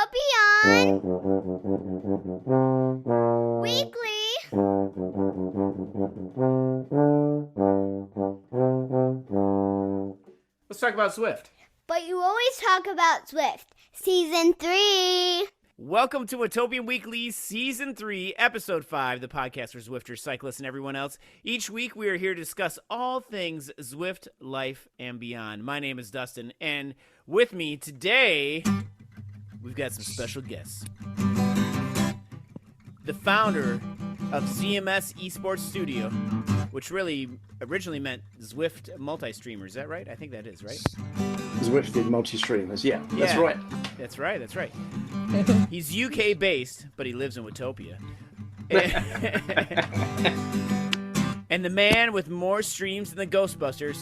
Watopian Weekly. Let's talk about Zwift. But you always talk about Zwift. Season 3. Welcome to Watopian Weekly, Season 3, Episode 5, the podcast for Zwifters, cyclists, and everyone else. Each week, we are here to discuss all things Zwift, life, and beyond. My name is Dustin, and with me today, we've got some special guests. The founder of ZMS Esports Studio, which really originally meant Zwift multi-streamers. Is that right? I think that is, right? Zwifted multi-streamers, yeah, that's right. That's right. He's UK-based, but he lives in Watopia. And the man with more streams than the Ghostbusters,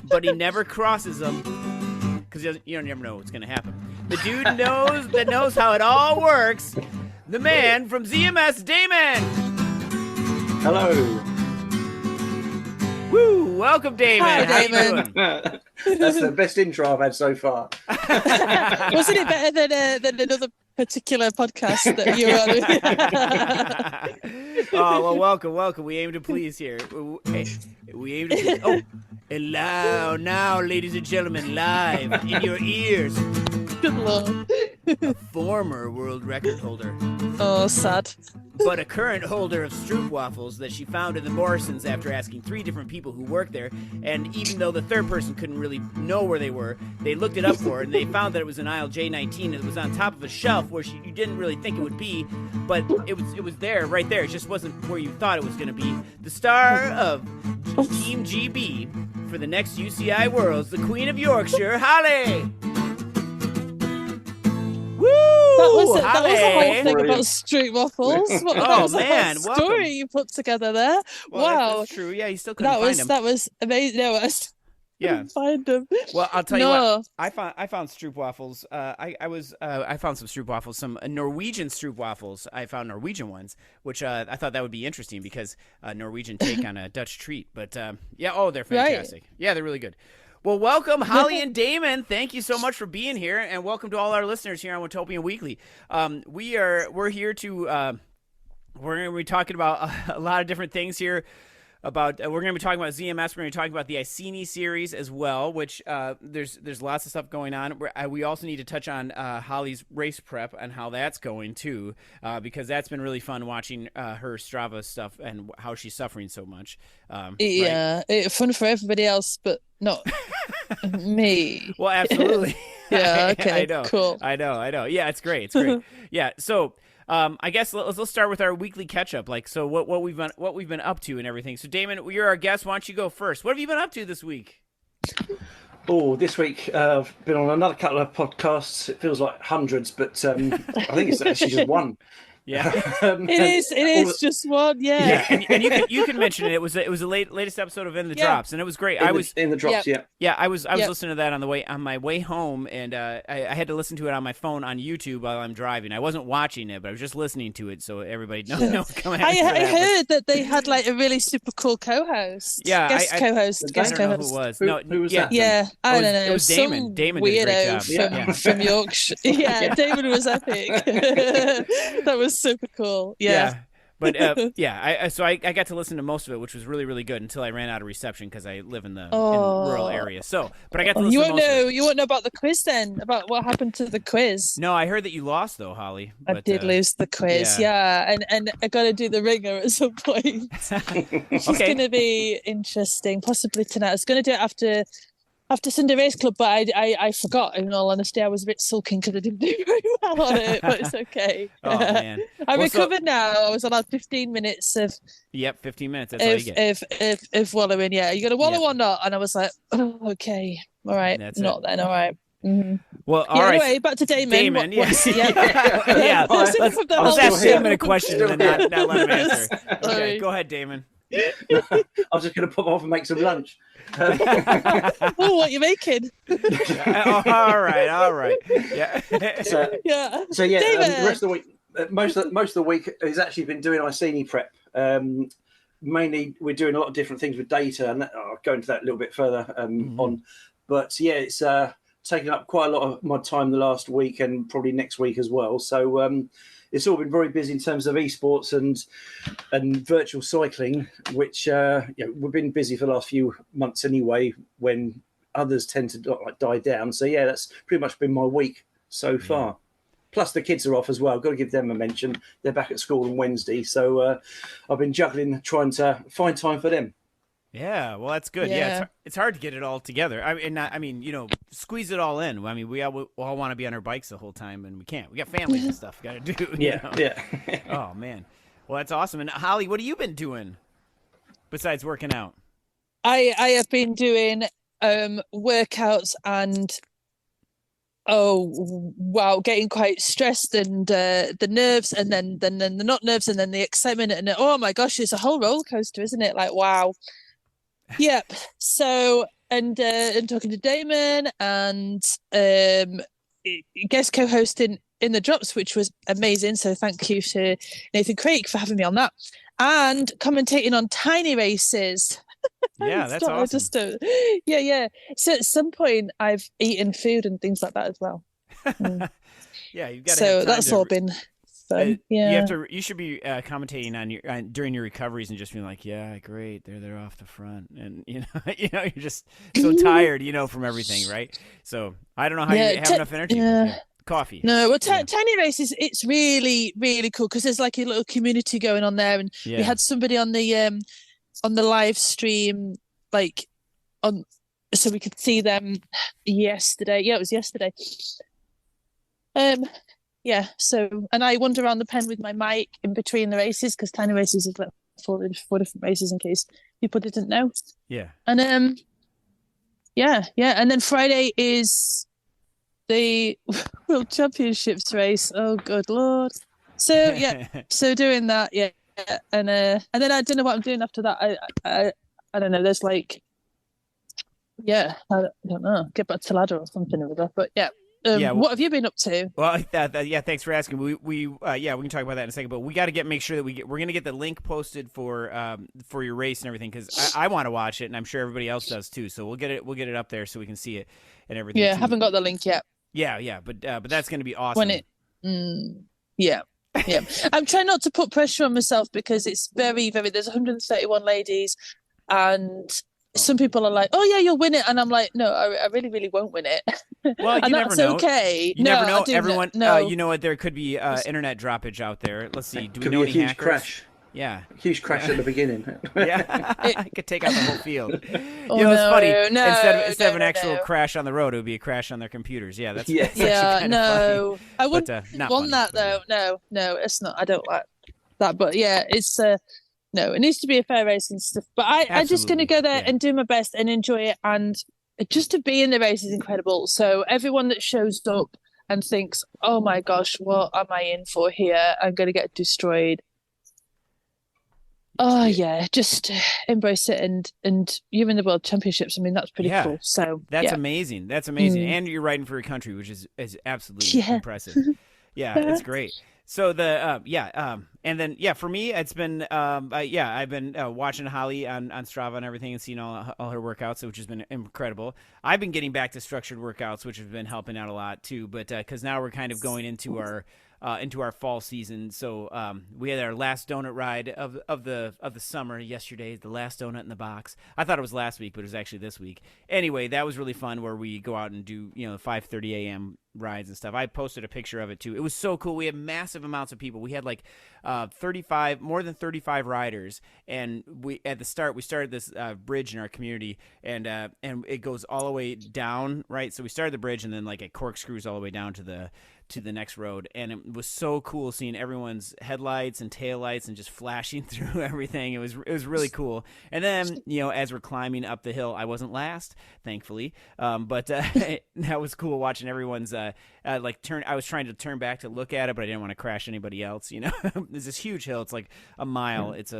but he never crosses them, because you don't never know what's going to happen. The dude knows how it all works. The man from ZMS, Damon! Hello. Woo! Welcome, Damon. Hi, How Damon. you doing? That's the best intro I've had so far. Wasn't it better than another particular podcast that you were on? Oh, well, welcome. We aim to please here. We aim to please. Oh, and now, ladies and gentlemen, live in your ears, Good Lord. a former world record holder, Oh, sad. but a current holder of stroopwafels that she found in the Morrisons after asking 3 different people who worked there. And even though the third person couldn't really know where they were, they looked it up for her, and they found that it was in aisle J19. It was on top of a shelf where you didn't really think it would be, but it was there, right there. It just wasn't where you thought it was going to be. The star of Team GB for the next UCI Worlds, the Queen of Yorkshire, Holly! Woo! That was a Holly! whole thing about Brilliant. street waffles. Oh, That was a man, whole welcome. story you put together there. Well, Wow. that's true. Yeah, you still couldn't That find him. was amazing. No, I still Yeah. couldn't find them. Well, I'll tell you No. what. I found stroopwafels. I found some stroopwafels, some Norwegian stroopwafels. I found Norwegian ones, which I thought that would be interesting because Norwegian take on a Dutch treat. But yeah, oh, they're Right. fantastic. Yeah, they're really good. Well, welcome, Holly and Damon. Thank you so much for being here, and welcome to all our listeners here on Watopian Weekly. We're here to we're going to be talking about a lot of different things here. We're going to be talking about ZMS. We're going to be talking about the Iceni series as well, which there's lots of stuff going on. We also need to touch on Holly's race prep and how that's going too, because that's been really fun watching her Strava stuff and how she's suffering so much. Right? Yeah, fun for everybody else, but not me. Well, absolutely. Yeah, okay, I know. cool. I know. Yeah, it's great. Yeah, so. I guess let's start with our weekly catch up. Like, so what we've been up to and everything. So, Damon, you're our guest. Why don't you go first? What have you been up to this week? Oh, this week I've been on another couple of podcasts. It feels like hundreds, but I think it's actually just one. Yeah, It is just one, yeah. and you can mention it. It was the latest episode of In the Yeah. Drops, and it was great. In the drops, Yep. yeah. I was Yep. listening to that on my way home, and I had to listen to it on my phone on YouTube while I'm driving. I wasn't watching it, but I was just listening to it, so everybody knows coming. I heard that they had like a really super cool co-host. Yeah, guest I co-host. I Guest don't know co-host. who it was. Who was yeah. that? Yeah, I don't know. It was Damon. Some Damon did a great weirdo job. from, Yeah. from Yorkshire. Yeah, Damon was epic. That was super cool. Yeah. But so I got to listen to most of it, which was really, really good until I ran out of reception because I live in the in rural area. So, but I got to listen You to won't most of know. it. You won't know about the quiz then. About what happened to the quiz. No, I heard that you lost though, Holly. I But, did lose the quiz. Yeah, and I got to do the ringer at some point. It's Okay. going to be interesting. Possibly tonight. I was going to do it after Sunday Race Club, but I forgot. In all honesty, I was a bit sulking because I didn't do very well on it. But it's okay. Oh man. I'm Well, so- recovered now. I was allowed 15 minutes of 15 minutes. That's all you get. of wallowing. Yeah, you got to wallow Yeah. or not? And I was like, oh, okay, all right, That's not it. then, all right. Mhm. Well, all Yeah, right. anyway, back to Damon. Damon, yeah. Yeah. Let's From the I'm whole still ask here. Damon a question and then not let him answer. Okay, Sorry. go ahead, Damon. I was just going to pop off and make some lunch. Oh, what you making? All right. Yeah. Yeah. So yeah, David! the rest of the week, most of the week has actually been doing Iceni prep. Mainly, we're doing a lot of different things with data, and I'll go into that a little bit further on. But yeah, it's taken up quite a lot of my time the last week and probably next week as well. So it's all been very busy in terms of esports and virtual cycling, which we've been busy for the last few months anyway, when others tend to die down. So yeah, that's pretty much been my week so far. Plus the kids are off as well. I've got to give them a mention. They're back at school on Wednesday, so I've been juggling, trying to find time for them. Yeah, well, that's good. Yeah, it's hard to get it all together. I mean, squeeze it all in. I mean, we all want to be on our bikes the whole time, and we can't. We got families and stuff we got to do. Yeah. Oh man, well, that's awesome. And Holly, what have you been doing besides working out? I have been doing workouts and getting quite stressed, and the nerves, and then the not nerves, and then the excitement, and oh my gosh, it's a whole roller coaster, isn't it? Like, wow. Yep. So and talking to Damon and guest co-hosting in the drops, which was amazing. So thank you to Nathan Craig for having me on that, and commentating on tiny races. Yeah, that's awesome. So at some point, I've eaten food and things like that as well. Yeah, you've got. So that's all been fun. You should be commentating on during your recoveries and just being like, yeah, great, they're off the front, and you're just so tired, from everything, right? So I don't know how you have enough energy. Coffee. No, well, tiny races, it's really, really cool because there's like a little community going on there, and we had somebody on the live stream, so we could see them yesterday. Yeah, it was yesterday. So, and I wander around the pen with my mic in between the races, because tiny races is like four different races in case people didn't know. Yeah. And and then Friday is the World Championships race. Oh, good Lord. So so doing that, and then I don't know what I'm doing after that. I don't know. There's I don't know. Get back to ladder or something or other. But what have you been up to? Well, thanks for asking. We can talk about that in a second. But we got to make sure that we're gonna get the link posted for your race and everything, because I want to watch it, and I'm sure everybody else does too. So we'll get it up there so we can see it and everything. Yeah, too. Haven't got the link yet. But that's gonna be awesome. I'm trying not to put pressure on myself, because it's very, very. There's 131 ladies, and some people are like, "Oh yeah, you'll win it," and I'm like, "No, I really, really won't win it." Well, you and never that's know. Okay. You never know. Everyone, no. you know what? There could be internet droppage out there. Let's see. Do we know any huge hackers? Crash. Yeah. Huge crash at the beginning. Yeah. It could take out the whole field. It's funny. Instead of an actual crash on the road, it would be a crash on their computers. Yeah, that's actually kind of funny. I wouldn't want that though. No, it's not. I don't like that. But yeah, it's no, it needs to be a fair race and stuff. But I'm just going to go there and do my best and enjoy it. And just to be in the race is incredible. So everyone that shows up and thinks, oh my gosh, what am I in for here? I'm going to get destroyed. Oh yeah, just embrace it, and you're in the World Championships. I mean, that's pretty cool. So that's amazing. That's amazing, and you're riding for your country, which is absolutely impressive. Yeah, it's great. So and then for me, it's been I've been watching Holly on Strava and everything, and seeing all her workouts, which has been incredible. I've been getting back to structured workouts, which has been helping out a lot too. But because now we're kind of going into our fall season, so we had our last donut ride of the summer yesterday. The last donut in the box. I thought it was last week, but it was actually this week. Anyway, that was really fun, where we go out and do 5:30 a.m. rides and stuff. I posted a picture of it too. It was so cool. We had massive amounts of people. We had like more than 35 riders, and at the start we started this bridge in our community, and it goes all the way down, right? So we started the bridge, and then like it corkscrews all the way down to the next road, and it was so cool seeing everyone's headlights and taillights and just flashing through everything. It was really cool. And then as we're climbing up the hill, I wasn't last, thankfully, but that was cool watching everyone's turn. I was trying to turn back to look at it, but I didn't want to crash anybody else. There's this huge hill. It's like a mile. It's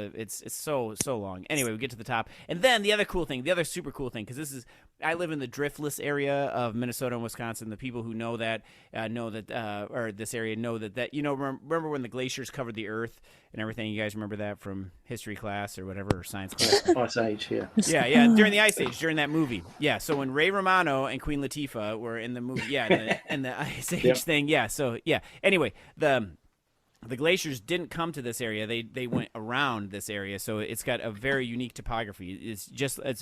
so long. Anyway, we get to the top, and then the other super cool thing, because this is I live in the driftless area of Minnesota and Wisconsin. The people who know that, or this area know that remember when the glaciers covered the earth and everything? You guys remember that from history class or whatever, or science class? Ice Age, yeah. Yeah, during the Ice Age, during that movie. Yeah, so when Ray Romano and Queen Latifah were in the movie, and the Ice Age thing, yeah. So yeah. Anyway, the glaciers didn't come to this area. They went around this area, so it's got a very unique topography. It's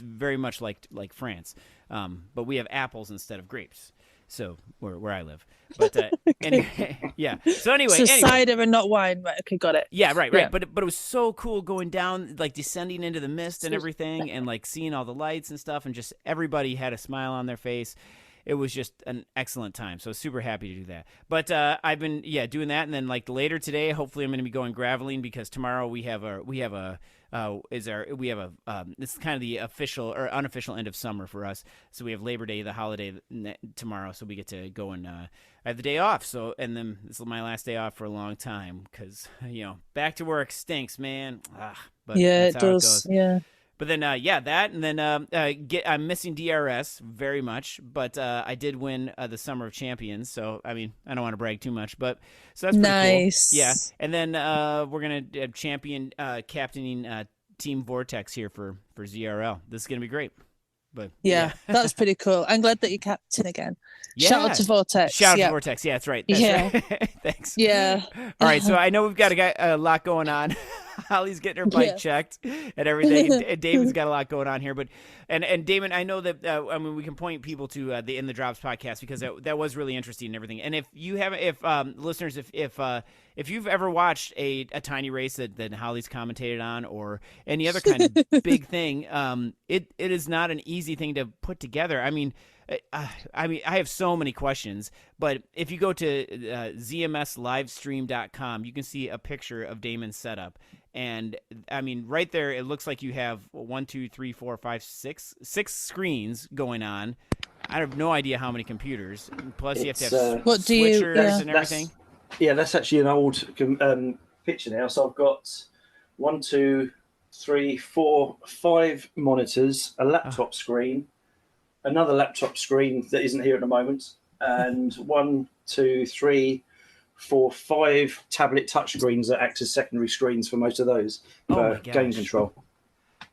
very much like France, but we have apples instead of grapes. So where I live, but anyway, yeah. So anyway, cider and not wine. Right? Okay, got it. Yeah, right. Yeah. But it was so cool going down, like descending into the mist and everything, and like seeing all the lights and stuff, and just everybody had a smile on their face. It was just an excellent time. So this is kind of the official or unofficial end of summer for us. So we have Labor Day, the holiday tomorrow. So we get to go and I have the day off. So, and then this is my last day off for a long time because, back to work stinks, man. But yeah, it does. Yeah. But then, that, and then I'm missing DRS very much, but I did win the Summer of Champions. So, I mean, I don't want to brag too much, but so that's pretty nice. Cool. Yeah, and then we're gonna champion captaining Team Vortex here for ZRL. This is gonna be great. But yeah, that's pretty cool. I'm glad that you're captain again. Yeah. Shout out to Vortex. Shout out to Vortex. Yeah, that's right. That's right. Thanks. Yeah. All right, so I know we've got a lot going on. Holly's getting her bike checked and everything. And Damon's got a lot going on here, but and Damon, I know that we can point people to the In the Drops podcast because that was really interesting and everything. And if you haven't, listeners, if you've ever watched a tiny race that Holly's commentated on or any other kind of big thing, it is not an easy thing to put together. I mean, I have so many questions, but if you go to zmslivestream.com, you can see a picture of Damon's setup. And I mean, right there, it looks like you have 6 screens going on. I have no idea how many computers. Plus, you have to have switchers and everything. That's actually an old picture now. So I've got 1, 2, 3, 4, 5 monitors, a laptop screen, another laptop screen that isn't here at the moment, and 1, 2, 3, 4, 5 tablet touch screens that act as secondary screens for most of those for game control.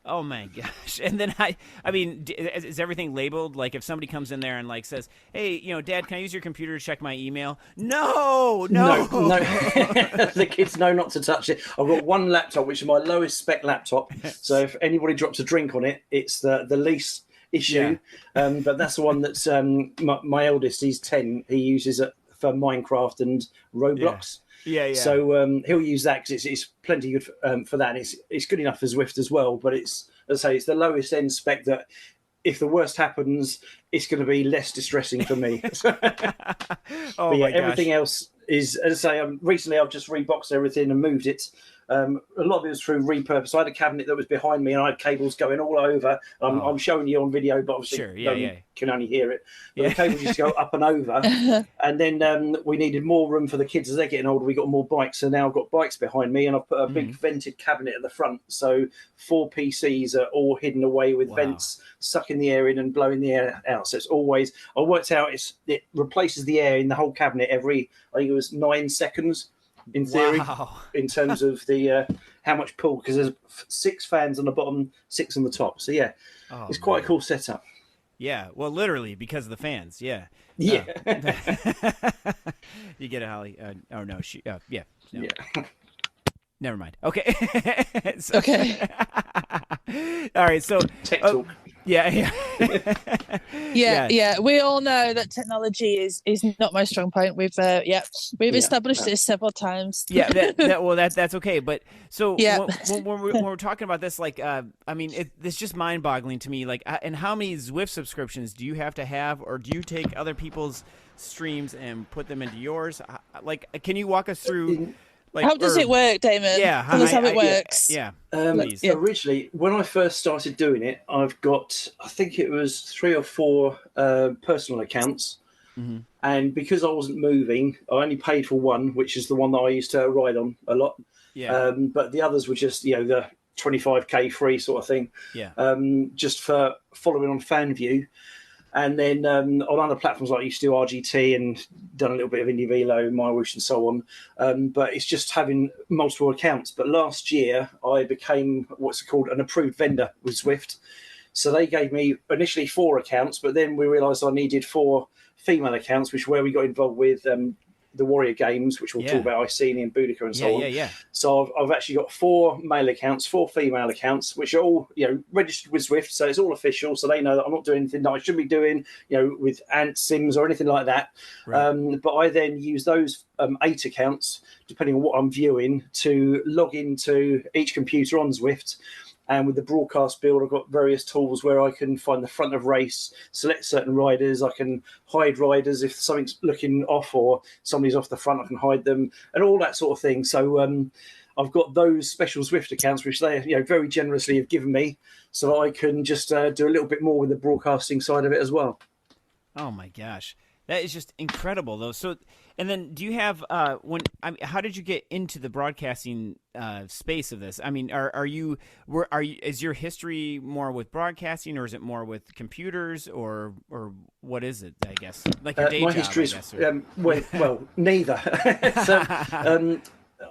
Oh my gosh! And then I mean, is everything labeled? Like if somebody comes in there and like says, "Hey, Dad, can I use your computer to check my email?" No. The kids know not to touch it. I've got one laptop, which is my lowest spec laptop. So if anybody drops a drink on it, it's the least issue. Yeah. But that's the one that's my eldest. He's 10. He uses it for Minecraft and Roblox. Yeah. So he'll use that because it's plenty good for that. And it's good enough for Zwift as well. But it's, as I say, it's the lowest end spec that if the worst happens, it's going to be less distressing for me. Everything else is, as I say, recently I've just reboxed everything and moved it. A lot of it was through repurpose. I had a cabinet that was behind me and I had cables going all over. I'm showing you on video, but obviously can only hear it. But the cables just go up and over. And then we needed more room for the kids as they're getting older. We got more bikes, so now I've got bikes behind me and I've put a big vented cabinet at the front. So 4 PCs are all hidden away with vents, sucking the air in and blowing the air out. So it's always, I worked out it replaces the air in the whole cabinet every, I think it was 9 seconds. In theory, in terms of the how much pull, because there's 6 fans on the bottom, 6 on the top. So it's quite a cool setup. Yeah, well, literally because of the fans. Yeah. You get it, Holly. Oh no, Never mind. Okay. Okay. All right. So tech talk. Yeah. We all know that technology is not my strong point. We've established this several times. That's okay. But so when we're talking about this, like, it's just mind-boggling to me. Like, and how many Zwift subscriptions do you have to have, or do you take other people's streams and put them into yours? Like, can you walk us through? Like, how does it work, Damon? Yeah, tell us how it works. Originally, when I first started doing it, I've got, I think it was 3 or 4 personal accounts. Mm-hmm. And because I wasn't moving, I only paid for one, which is the one that I used to ride on a lot. Yeah. But the others were just, the 25k free sort of thing. Yeah. Just for following on fan view. And then on other platforms, like I used to do RGT and done a little bit of Indie Velo, MyWish and so on. But it's just having multiple accounts. But last year, I became what's called an approved vendor with Zwift. So they gave me initially 4 accounts, but then we realised I needed 4 female accounts, which is where we got involved with the Warrior Games, which we'll talk about Iceni and Boudica and so on. So I've actually got 4 male accounts, 4 female accounts, which are all registered with Zwift, so it's all official. So they know that I'm not doing anything that I shouldn't be doing, with Ant Sims or anything like that. Right. But I then use those 8 accounts, depending on what I'm viewing, to log into each computer on Zwift. And with the broadcast build, I've got various tools where I can find the front of race, select certain riders. I can hide riders if something's looking off or somebody's off the front. I can hide them and all that sort of thing. So I've got those special Zwift accounts, which they very generously have given me, so that I can just do a little bit more with the broadcasting side of it as well. Oh my gosh, that is just incredible, though. So, and then do you have how did you get into the broadcasting space of this? I mean, is your history more with broadcasting, or is it more with computers, or what is it? I guess like your day my job. History is well, neither.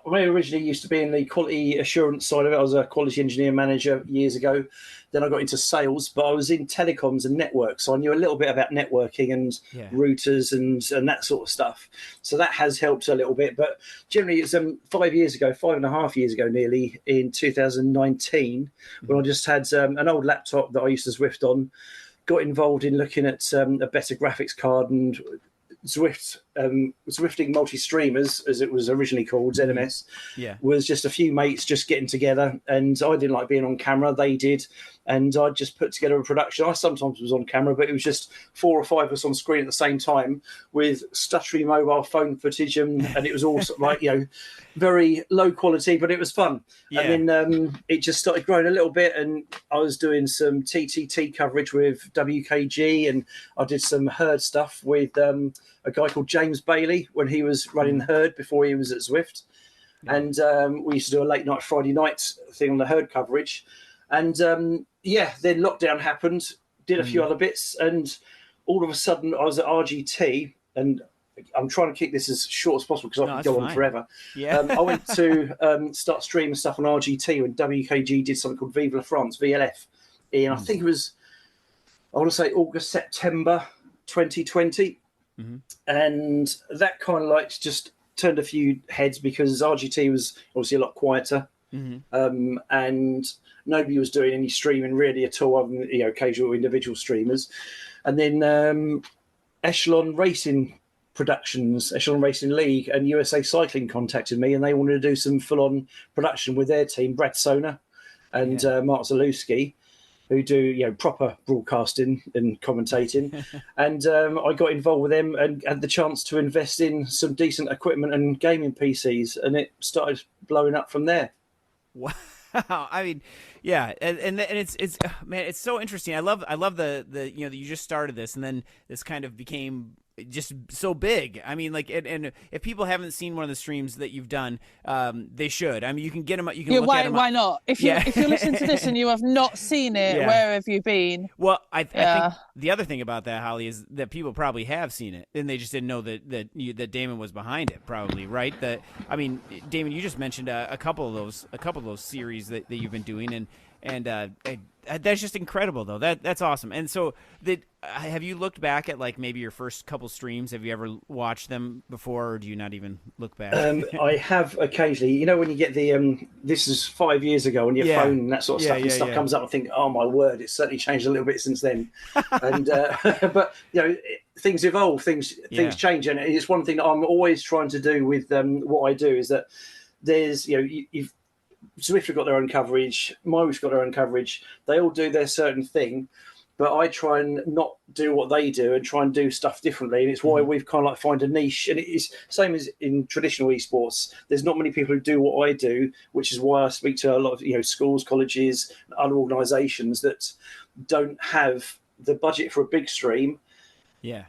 I originally used to be in the quality assurance side of it. I was a quality engineer manager years ago. Then I got into sales, but I was in telecoms and networks, so I knew a little bit about networking and routers and that sort of stuff. So that has helped a little bit. But generally, it's 5.5 years ago, nearly in 2019, when I just had an old laptop that I used to Zwift on. Got involved in looking at a better graphics card and Zwifting multi-streamers, as it was originally called, ZMS, was just a few mates just getting together, and I didn't like being on camera, they did, and I just put together a production. I sometimes was on camera, but it was just 4 or 5 of us on screen at the same time with stuttery mobile phone footage, and it was all sort of like, very low quality, but it was fun. And then it just started growing a little bit, and I was doing some TTT coverage with WKG, and I did some herd stuff with a guy called James Bailey when he was running herd before he was at Zwift. And we used to do a late night Friday night thing on the herd coverage. And then lockdown happened, did a few other bits, and all of a sudden I was at RGT, and I'm trying to keep this as short as possible because I can go on forever. I went to start streaming stuff on RGT when WKG did something called Vive la France, VLF, in I think it was, I want to say August, September 2020. And that kind of like just turned a few heads because RGT was obviously a lot quieter. And nobody was doing any streaming really at all, other than occasional individual streamers. And then Echelon Racing Productions, Echelon Racing League, and USA Cycling contacted me, and they wanted to do some full-on production with their team, Brad Sona and Mark Zalewski, who do proper broadcasting and commentating. And I got involved with them and had the chance to invest in some decent equipment and gaming PCs, and it started blowing up from there. Wow. I mean, and it's man, it's so interesting. I love the that you just started this, and then this kind of became just so big. I mean, like, and if people haven't seen one of the streams that you've done, they should. I mean, you can get them. You can look at them. Why not? If you listen to this and you have not seen it, where have you been? Well, I think the other thing about that, Holly, is that people probably have seen it, and they just didn't know that Damon was behind it. Probably, right? I mean, Damon, you just mentioned a couple of those series that you've been doing, and that's just incredible, though. That's awesome. And so, have you looked back at like maybe your first couple streams? Have you ever watched them before, or do you not even look back? I have occasionally. When you get the this is 5 years ago on your phone and that sort of stuff, and stuff comes up, I think, oh my word, it's certainly changed a little bit since then. And but things evolve, things change, and it's one thing that I'm always trying to do with what I do is that there's you've Zwift have got their own coverage, MyWish got their own coverage. They all do their certain thing, but I try and not do what they do and try and do stuff differently. And it's why we've kind of like find a niche. And it's same as in traditional esports. There's not many people who do what I do, which is why I speak to a lot of schools, colleges, and other organisations that don't have the budget for a big stream.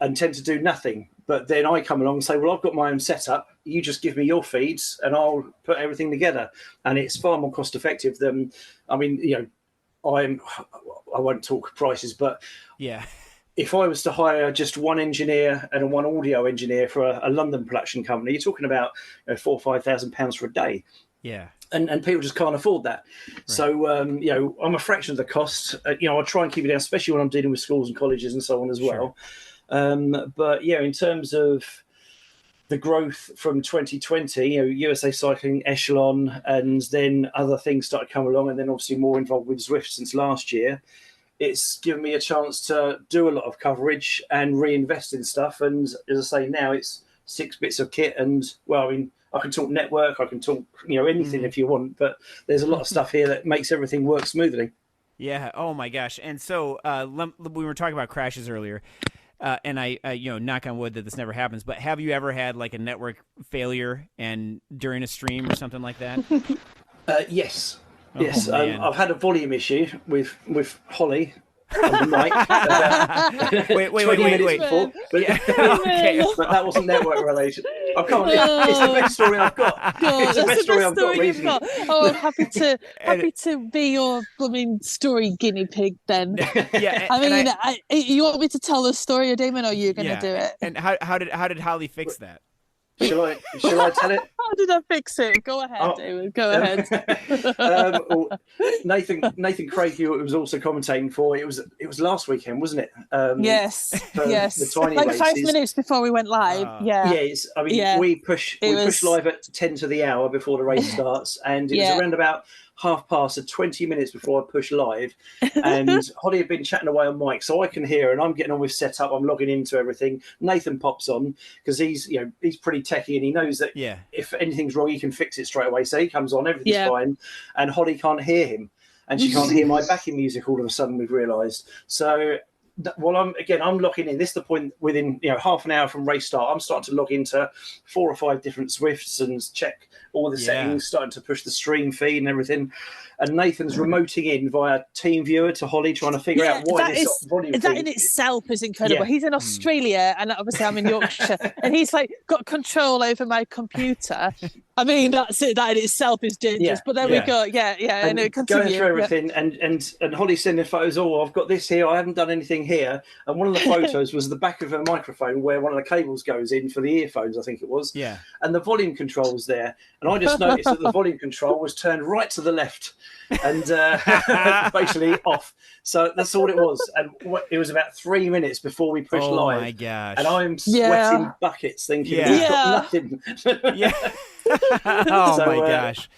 And tend to do nothing. But then I come along and say, well, I've got my own setup. You just give me your feeds and I'll put everything together. And it's far more cost effective than, I mean, I won't talk prices, but if I was to hire just one engineer and one audio engineer for a London production company, you're talking about £4,000 or £5,000 for a day. Yeah. And people just can't afford that. Right. So, I'm a fraction of the cost. I try and keep it down, especially when I'm dealing with schools and colleges and so on as well. But in terms of the growth from 2020, USA Cycling, Echelon, and then other things started coming along, and then obviously more involved with Zwift since last year. It's given me a chance to do a lot of coverage and reinvest in stuff. And as I say, now it's 6 bits of kit. And, I can talk network, I can talk, anything if you want. But there's a lot of stuff here that makes everything work smoothly. Yeah. Oh, my gosh. And so we were talking about crashes earlier. And I knock on wood that this never happens. But have you ever had like a network failure and during a stream or something like that? Yes. Oh, yes, I've had a volume issue with Holly on the mic. Wait. Before, but, okay. But that wasn't network related. I can't. It's the best story I've got. God, it's the best story I've got. Recently. Oh, I'm happy to be your story guinea pig then. Yeah. You want me to tell the story, Damon, or are you going to do it? And how did Holly fix that? Shall I tell it? How did I fix it? Go ahead, David. Go ahead. Nathan Craig, who was also commentating for it was last weekend, wasn't it? Yes. The tiny like races. 5 minutes before we went live. We push live at 10 to the hour before the race starts, and it was around about 20 minutes before I push live, and Holly had been chatting away on mic, so I can hear, and I'm getting on with setup. I'm logging into everything. Nathan pops on because he's pretty techie, and he knows that if anything's wrong, he can fix it straight away. So he comes on, everything's fine, and Holly can't hear him, and she can't hear my backing music. All of a sudden, we've realised. So I'm logging in. This is the point within half an hour from race start. I'm starting to log into 4 or 5 different Zwifts and check all the settings, starting to push the stream feed and everything. And Nathan's remoting in via TeamViewer to Holly, trying to figure out why this volume that in itself is incredible. He's in Australia, and obviously I'm in Yorkshire, and he's like got control over my computer. I mean, that's it. That in itself is dangerous. But there we go. And continue. Going through everything, and Holly sending photos. Oh, I've got this here. I haven't done anything here. And one of the photos was the back of a microphone where one of the cables goes in for the earphones, I think it was. Yeah. And the volume control was there. And I just noticed that the volume control was turned right to the left and basically off. So that's all it was. And it was about 3 minutes before we pushed live. Oh, my gosh. And I'm sweating buckets thinking, we've got nothing. Oh, my gosh.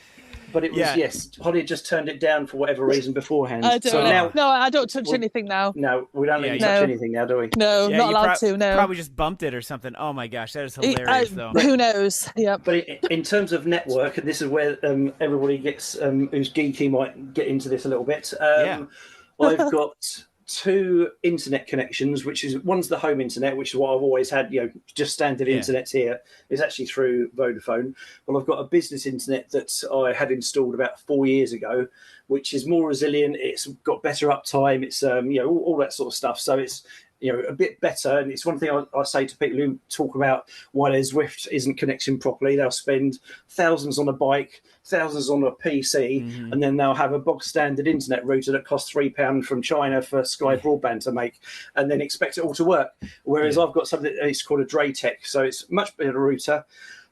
But it was, Holly just turned it down for whatever reason beforehand. I don't touch anything now. No, we don't let you touch anything now, do we? No, not allowed to, no. Probably just bumped it or something. Oh my gosh, that is hilarious, though. Who knows? Yeah. But in terms of network, and this is where everybody gets, who's geeky might get into this a little bit. I've got 2 internet connections, which is one's the home internet, which is what I've always had, just standard internet here. It's actually through Vodafone. Well, I've got a business internet that I had installed about 4 years ago, which is more resilient. It's got better uptime. It's all that sort of stuff. So it's a bit better. And it's one thing I say to people who talk about why their Zwift isn't connecting properly. They'll spend thousands on a bike, thousands on a PC, and then they'll have a bog standard internet router that costs £3 from China for Sky Broadband to make, and then expect it all to work. Whereas I've got something it's called a Draytech, so it's much better router.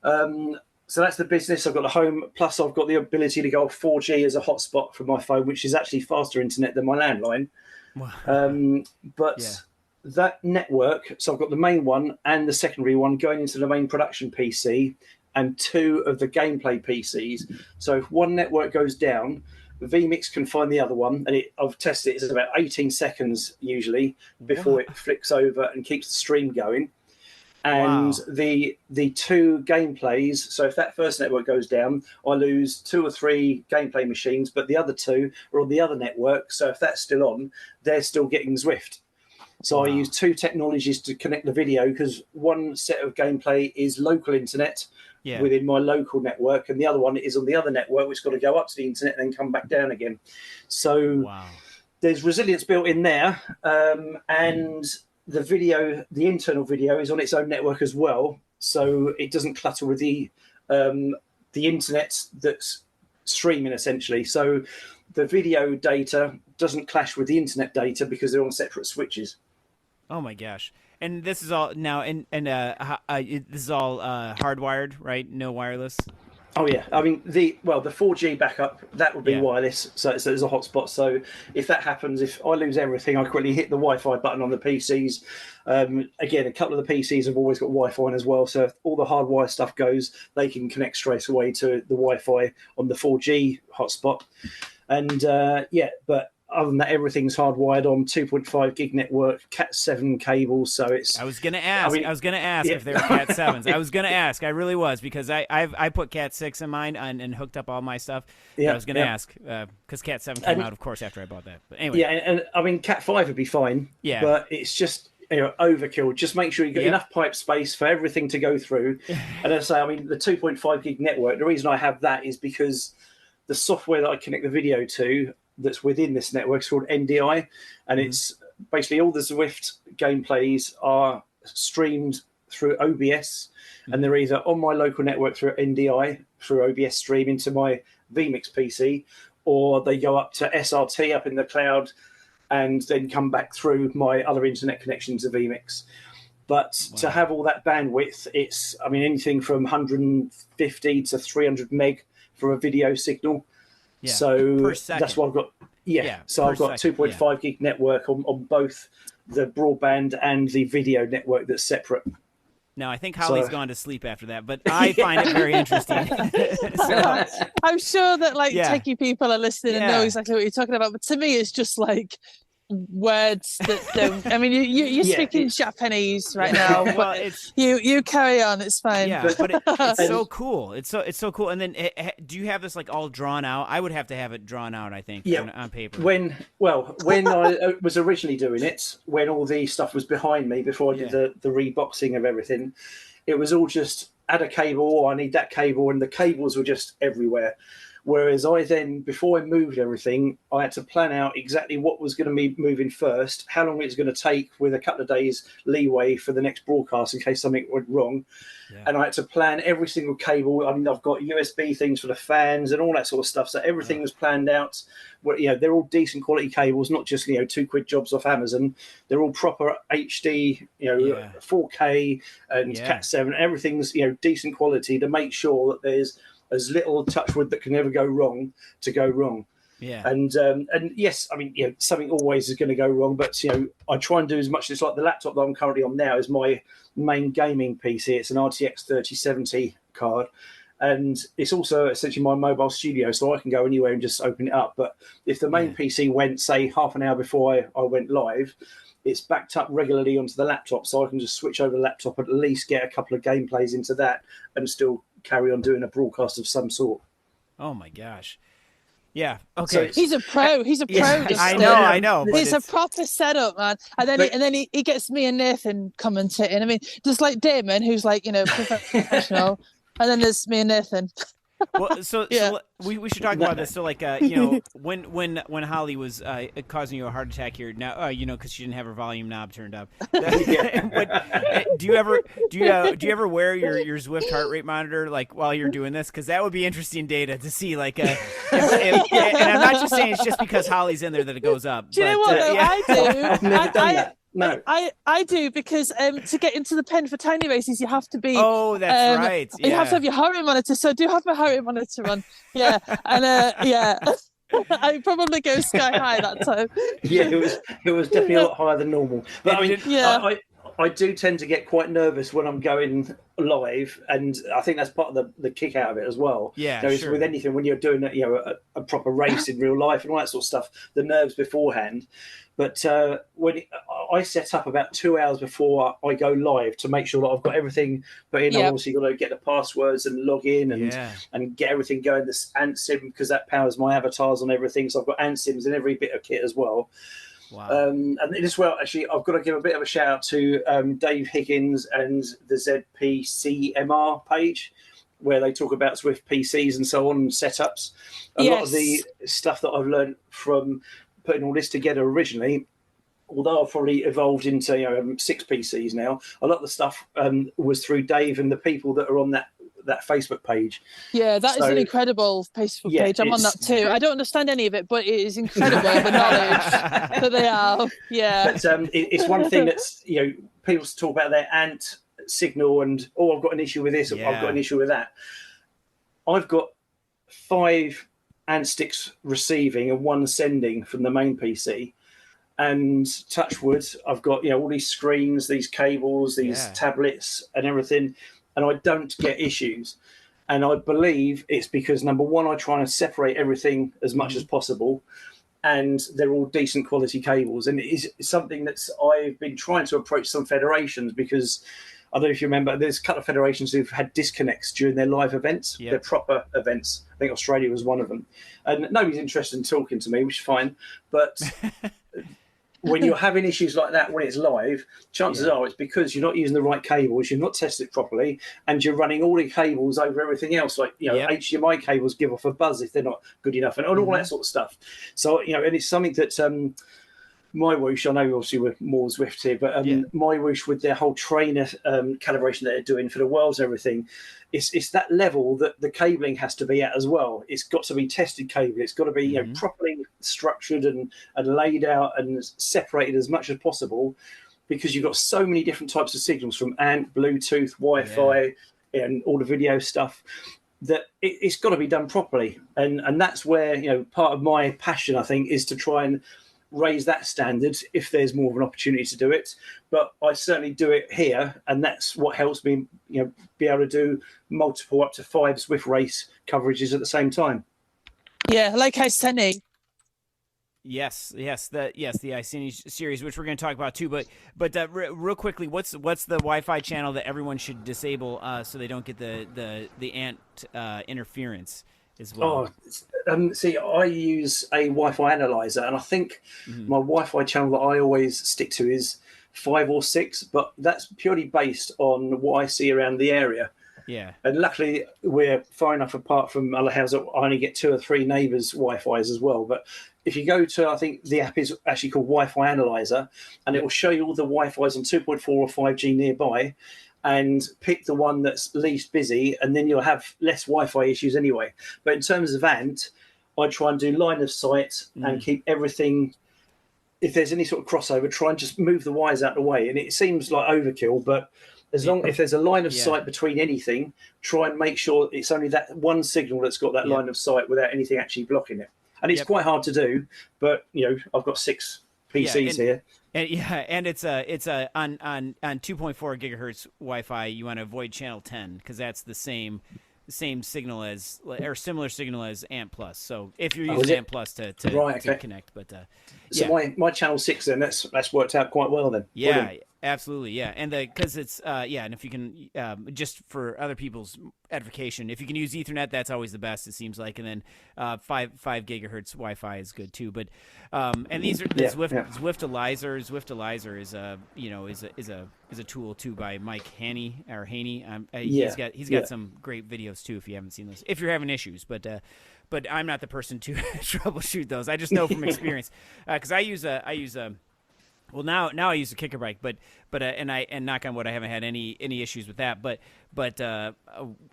So that's the business. I've got the home, plus I've got the ability to go off 4G as a hotspot for my phone, which is actually faster internet than my landline. Wow. That network, so I've got the main one and the secondary one going into the main production PC and 2 of the gameplay PCs. So if one network goes down, vMix can find the other one, and I've tested it. It's about 18 seconds usually before it flicks over and keeps the stream going. And the 2 gameplays, so if that first network goes down, I lose 2 or 3 gameplay machines, but the other 2 are on the other network. So if that's still on, they're still getting Zwift. So I use 2 technologies to connect the video, because one set of gameplay is local internet within my local network, and the other one is on the other network, which has got to go up to the internet and then come back down again. So there's resilience built in there, and the internal video is on its own network as well, so it doesn't clutter with the internet that's streaming essentially. So the video data doesn't clash with the internet data because they're on separate switches. Oh my gosh! And this is all now, this is all hardwired, right? No wireless. Oh yeah, I mean the 4G backup that would be wireless, so there's a hotspot. So if that happens, if I lose everything, I quickly hit the Wi-Fi button on the PCs. Again, a couple of the PCs have always got Wi-Fi on as well, so if all the hardwire stuff goes, they can connect straight away to the Wi-Fi on the 4G hotspot. And but other than that, everything's hardwired on 2.5 gig network, Cat 7 cables. So it's. I was gonna ask. If they were Cat 7s. I was gonna ask. I really was, because I put Cat 6 in mine and hooked up all my stuff. Yeah, I was gonna ask because Cat 7 came out, of course, after I bought that. But anyway. Yeah, and I mean Cat 5 would be fine. Yeah. But it's just overkill. Just make sure you get enough pipe space for everything to go through. And as I say, I mean the 2.5 gig network. The reason I have that is because the software that I connect the video to that's within this network is called NDI, and it's basically all the Zwift gameplays are streamed through OBS, and they're either on my local network through NDI, through OBS stream into my vMix PC, or they go up to SRT up in the cloud and then come back through my other internet connection to vMix. But to have all that bandwidth, it's, I mean, anything from 150 to 300 meg for a video signal. Yeah, so that's what I've got. So I've got 2.5 gig network on both the broadband and the video network that's separate. No, I think Holly's gone to sleep after that, but I find it very interesting. I'm sure that techie people are listening and know exactly what you're talking about. But to me, it's just like words that don't. I mean, you're speaking Japanese right now, but you carry on. It's fine. Yeah, but it's so cool. It's so cool. And then, do you have this all drawn out? I would have to have it drawn out, I think, on paper. When I was originally doing it, when all the stuff was behind me before I did the reboxing of everything, it was all just add a cable. I need that cable, and the cables were just everywhere. Whereas I then, before I moved everything, I had to plan out exactly what was going to be moving first, how long it was going to take with a couple of days leeway for the next broadcast in case something went wrong. Yeah. And I had to plan every single cable. I mean, I've got USB things for the fans and all that sort of stuff. So everything was planned out. They're all decent quality cables, not just, £2 jobs off Amazon. They're all proper HD, 4K and Cat 7. Everything's, decent quality to make sure that there's as little touchwood that can never go wrong to go wrong. Yeah. And yes, I mean, something always is going to go wrong, but I try and do as much as the laptop that I'm currently on now is my main gaming PC. It's an RTX 3070 card, and it's also essentially my mobile studio, so I can go anywhere and just open it up. But if the main PC went, say, half an hour before I went live, it's backed up regularly onto the laptop, so I can just switch over the laptop and at least get a couple of gameplays into that and still carry on doing a broadcast of some sort. Oh my gosh. Yeah. Okay. So he's a pro. He's a pro. I know. It's a proper setup, man. And then he gets me and Nathan commentating. I mean, there's Damon, who's professional, and then there's me and Nathan. Well, so we should talk about this. So when Holly was causing you a heart attack here now, because she didn't have her volume knob turned up. But, do you ever wear your Zwift heart rate monitor while you're doing this? Because that would be interesting data to see. And I'm not just saying it's just because Holly's in there that it goes up. Do you know what? I do. I've never done that. No, I do, because to get into the pen for tiny races, you have to be. Oh, that's right. Yeah. You have to have your heart rate monitor. So I do have my heart rate monitor on. Yeah, and I probably go sky high that time. Yeah, it was definitely a lot higher than normal. But I mean, I do tend to get quite nervous when I'm going live, and I think that's part of the kick out of it as well. Yeah, sure. With anything, when you're doing a proper race in real life and all that sort of stuff, the nerves beforehand. But when I set up about 2 hours before I go live to make sure that I've got everything put in. I've obviously got to get the passwords and log in and get everything going. This AntSim, because that powers my avatars on everything. So I've got AntSims in every bit of kit as well. Wow. And as well, actually, I've got to give a bit of a shout out to Dave Higgins and the ZPCMR page, where they talk about Zwift PCs and so on and setups. A lot of the stuff that I've learned from putting all this together originally, although I've probably evolved into 6 PCs now, a lot of the stuff was through Dave and the people that are on that that Facebook page. Yeah, that is an incredible Facebook page. I'm on that too. I don't understand any of it, but it is incredible the knowledge that they have. Yeah, but it's one thing that's people talk about their ant signal and I've got an issue with this, I've got an issue with that. I've got 5 ant sticks receiving and 1 sending from the main PC. And touch wood, I've got all these screens, these cables, these tablets, and everything, and I don't get issues. And I believe it's because number one, I try and separate everything as much as possible, and they're all decent quality cables. And it is something that I've been trying to approach some federations because I don't know if you remember, there's a couple of federations who've had disconnects during their live events, their proper events. I think Australia was one of them, and nobody's interested in talking to me, which is fine, but. When you're having issues like that when it's live, chances are it's because you're not using the right cables, you're not tested it properly, and you're running all the cables over everything else. Like, HDMI cables give off a buzz if they're not good enough, and all that sort of stuff. So, and it's something that my whoosh, I know obviously we're more Zwift here, but my whoosh with their whole trainer calibration that they're doing for the worlds and everything, it's that level that the cabling has to be at as well. It's got to be tested cable. It's got to be properly structured and laid out and separated as much as possible, because you've got so many different types of signals from ANT, Bluetooth, Wi-Fi, and all the video stuff, that it's got to be done properly. And that's where, part of my passion, I think, is to try and raise that standard if there's more of an opportunity to do it. But I certainly do it here, and that's what helps me be able to do multiple up to 5 Zwift race coverages at the same time. Like Iceni. Yes, the Iceni series, which we're going to talk about too. But real quickly, what's the Wi-Fi channel that everyone should disable so they don't get the ant interference as well? See, I use a Wi-Fi analyzer, and I think my Wi-Fi channel that I always stick to is 5 or 6, but that's purely based on what I see around the area. Yeah. And luckily, we're far enough apart from other houses that I only get 2 or 3 neighbours' Wi-Fis as well. But if you go to, I think the app is actually called Wi-Fi Analyzer, and it will show you all the Wi-Fis on 2.4 or 5G nearby, and pick the one that's least busy, and then you'll have less Wi-Fi issues anyway. But in terms of ANT, I try and do line of sight and keep everything. If there's any sort of crossover, try and just move the wires out of the way. And it seems like overkill, but if there's a line of sight between anything, try and make sure it's only that one signal that's got that line of sight without anything actually blocking it. And it's quite hard to do, but I've got 6 PCs here. And it's on 2.4 gigahertz Wi-Fi. You want to avoid channel 10 because that's the same signal as, or similar signal as ANT Plus. So if you're using ANT Plus to connect, but so my channel 6 then that's worked out quite well then. Yeah. Brilliant. Absolutely, and because it's and if you can just for other people's edification, if you can use Ethernet, that's always the best. It seems like, and then 5 gigahertz Wi-Fi is good too. But and these are Zwiftalizer. Zwiftalizer is a tool too by Mike Haney. He's got some great videos too if you haven't seen those. If you're having issues, but I'm not the person to troubleshoot those. I just know from experience because I use well, now I use a kicker bike, but and knock on wood, I haven't had any issues with that. But I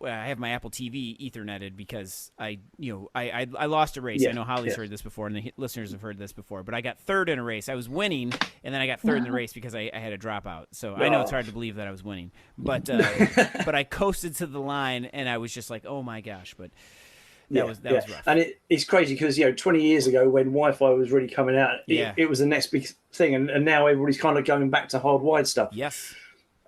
have my Apple TV Etherneted because I lost a race. I know Holly's heard this before, and the listeners have heard this before. But I got third in a race. I was winning, and then I got third in the race because I had a dropout. So I know it's hard to believe that I was winning, but I coasted to the line, and I was just like, oh my gosh, but. That was rough. And it's crazy because 20 years ago when Wi-Fi was really coming out, it was the next big thing, and now everybody's kind of going back to hardwired stuff. Yes.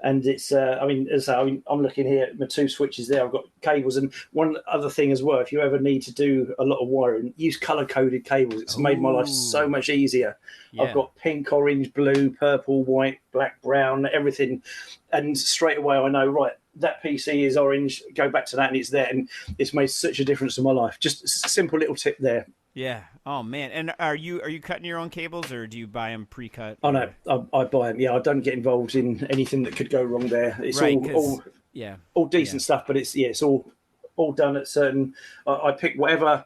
And it's I'm looking here at my 2 switches there. I've got cables, and one other thing as well. If you ever need to do a lot of wiring, use color-coded cables. It's made my life so much easier. Yeah. I've got pink, orange, blue, purple, white, black, brown, everything, and straight away I know that PC is orange, go back to that, and it's there, and it's made such a difference in my life. Just a simple little tip there. Yeah. Oh man. And are you cutting your own cables, or do you buy them pre-cut? Oh no, I buy them. Yeah, I don't get involved in anything that could go wrong there. It's all decent stuff, but it's all done at certain. I pick whatever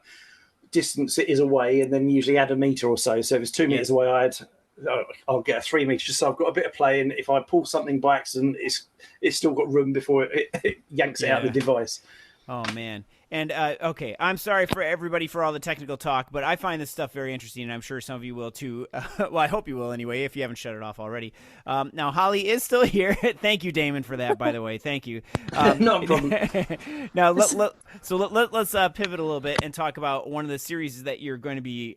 distance it is away, and then usually add a meter or so. So if it's 2 meters away, I add I'll get a 3 meter just so I've got a bit of play. And if I pull something by accident, it's still got room before it yanks it out of the device. Oh, man. And, okay, I'm sorry for everybody for all the technical talk, but I find this stuff very interesting, and I'm sure some of you will too. Well, I hope you will anyway, if you haven't shut it off already. Now, Holly is still here. Thank you, Damon, for that, by the way. Thank you. No problem. Now, let's pivot a little bit and talk about one of the series that you're going to be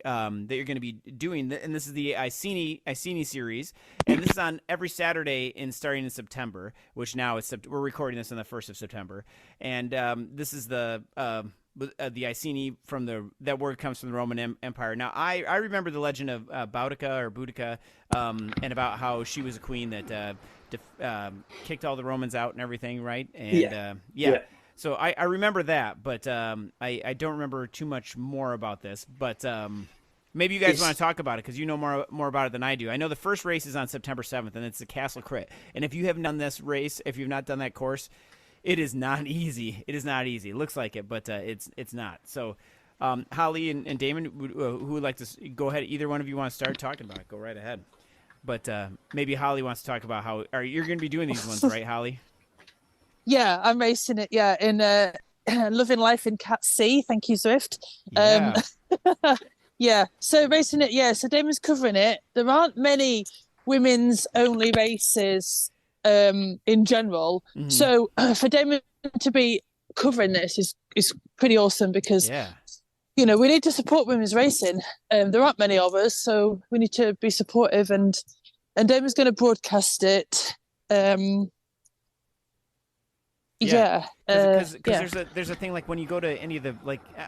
doing, and this is the Iceni series, and this is on every Saturday starting in September, which now we're recording this on the 1st of September, and this is the Iceni that word comes from the Roman Empire. Now, I remember the legend of Boudica, and about how she was a queen that kicked all the Romans out and everything, right? And yeah. So I remember that, but I don't remember too much more about this. But maybe you guys want to talk about it because you know more about it than I do. I know the first race is on September 7th, and it's the Castle Crit. And if you haven't done this race, if you've not done that course, it is not easy. It is not easy. It looks like it, but it's not. So, Holly and Damon, who would like to go ahead? Either one of you want to start talking about it? Go right ahead. But maybe Holly wants to talk about how you're going to be doing these ones, right, Holly? Yeah, I'm racing it. Yeah, in Loving Life in Cat C. Thank you, Zwift. Yeah. Yeah. So racing it. Yeah. So Damon's covering it. There aren't many women's only races in general. Mm-hmm. So for Damon to be covering this is pretty awesome because we need to support women's racing. There aren't many of us, so we need to be supportive, and Damon's going to broadcast it. Because there's a thing like when you go to any of the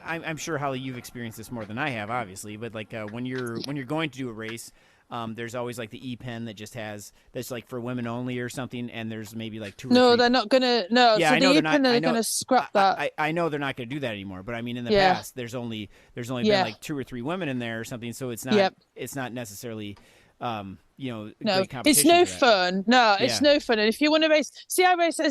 I'm sure Holly you've experienced this more than I have obviously, but like when you're going to do a race. There's always like the e-pen that's like for women only or something, and there's maybe like two. No, they're not gonna. No, yeah, so I know the e-pen they're gonna scrap that. I know they're not gonna do that anymore. But I mean, in the past, there's only been like 2 or 3 women in there or something. So it's not necessarily. No, it's no fun. No, it's no fun. And if you want to race, I race I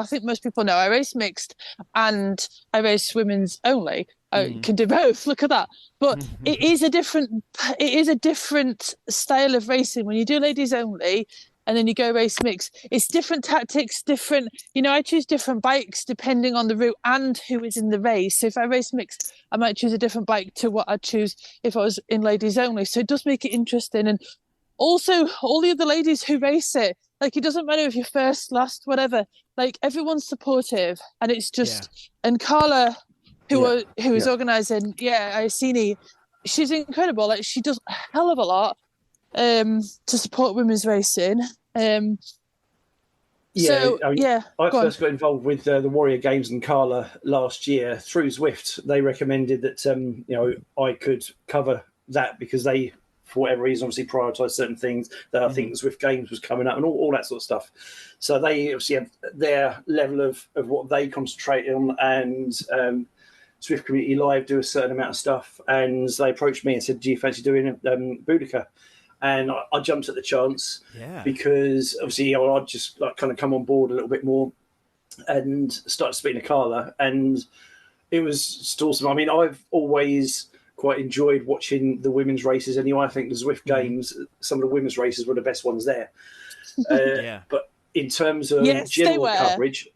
think most people know I race mixed and I race women's only. I can do both. Look at that. But it is a different style of racing when you do ladies only and then you go race mixed. It's different tactics, different. I choose different bikes depending on the route and who is in the race. So if I race mixed, I might choose a different bike to what I'd choose if I was in ladies only. So it does make it interesting. And also, all the other ladies who race it, like, it doesn't matter if you're first, last, whatever. Like, everyone's supportive, and it's just. And Carla, who is organising, Iceni, she's incredible. Like, she does a hell of a lot to support women's racing. I first got involved with the Warrior Games and Carla last year through Zwift. They recommended that I could cover that because they, for whatever reason, obviously prioritise certain things that I think the Zwift Games was coming up and all that sort of stuff. So they obviously have their level of what they concentrate on, and Zwift Community Live do a certain amount of stuff. And they approached me and said, "Do you fancy doing Boudica?" And I jumped at the chance because obviously I'd just kind of come on board a little bit more and started speaking to Carla, and it was just awesome. I mean, I've always quite enjoyed watching the women's races anyway. I think the Zwift Games, some of the women's races were the best ones there. But in terms of general coverage,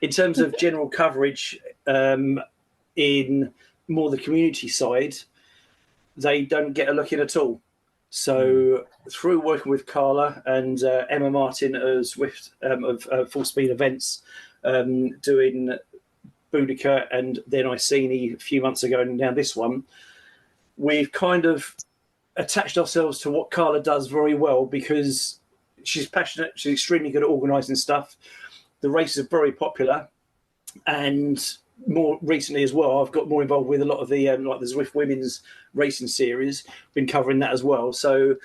in terms of general coverage in more the community side, they don't get a look in at all. So through working with Carla and Emma Martin as Zwift of Full Speed Events, doing Boudica and then Iceni a few months ago, and now this one, we've kind of attached ourselves to what Carla does very well because she's passionate, she's extremely good at organising stuff. The races are very popular, and more recently as well, I've got more involved with a lot of the like the Zwift Women's Racing Series, been covering that as well. So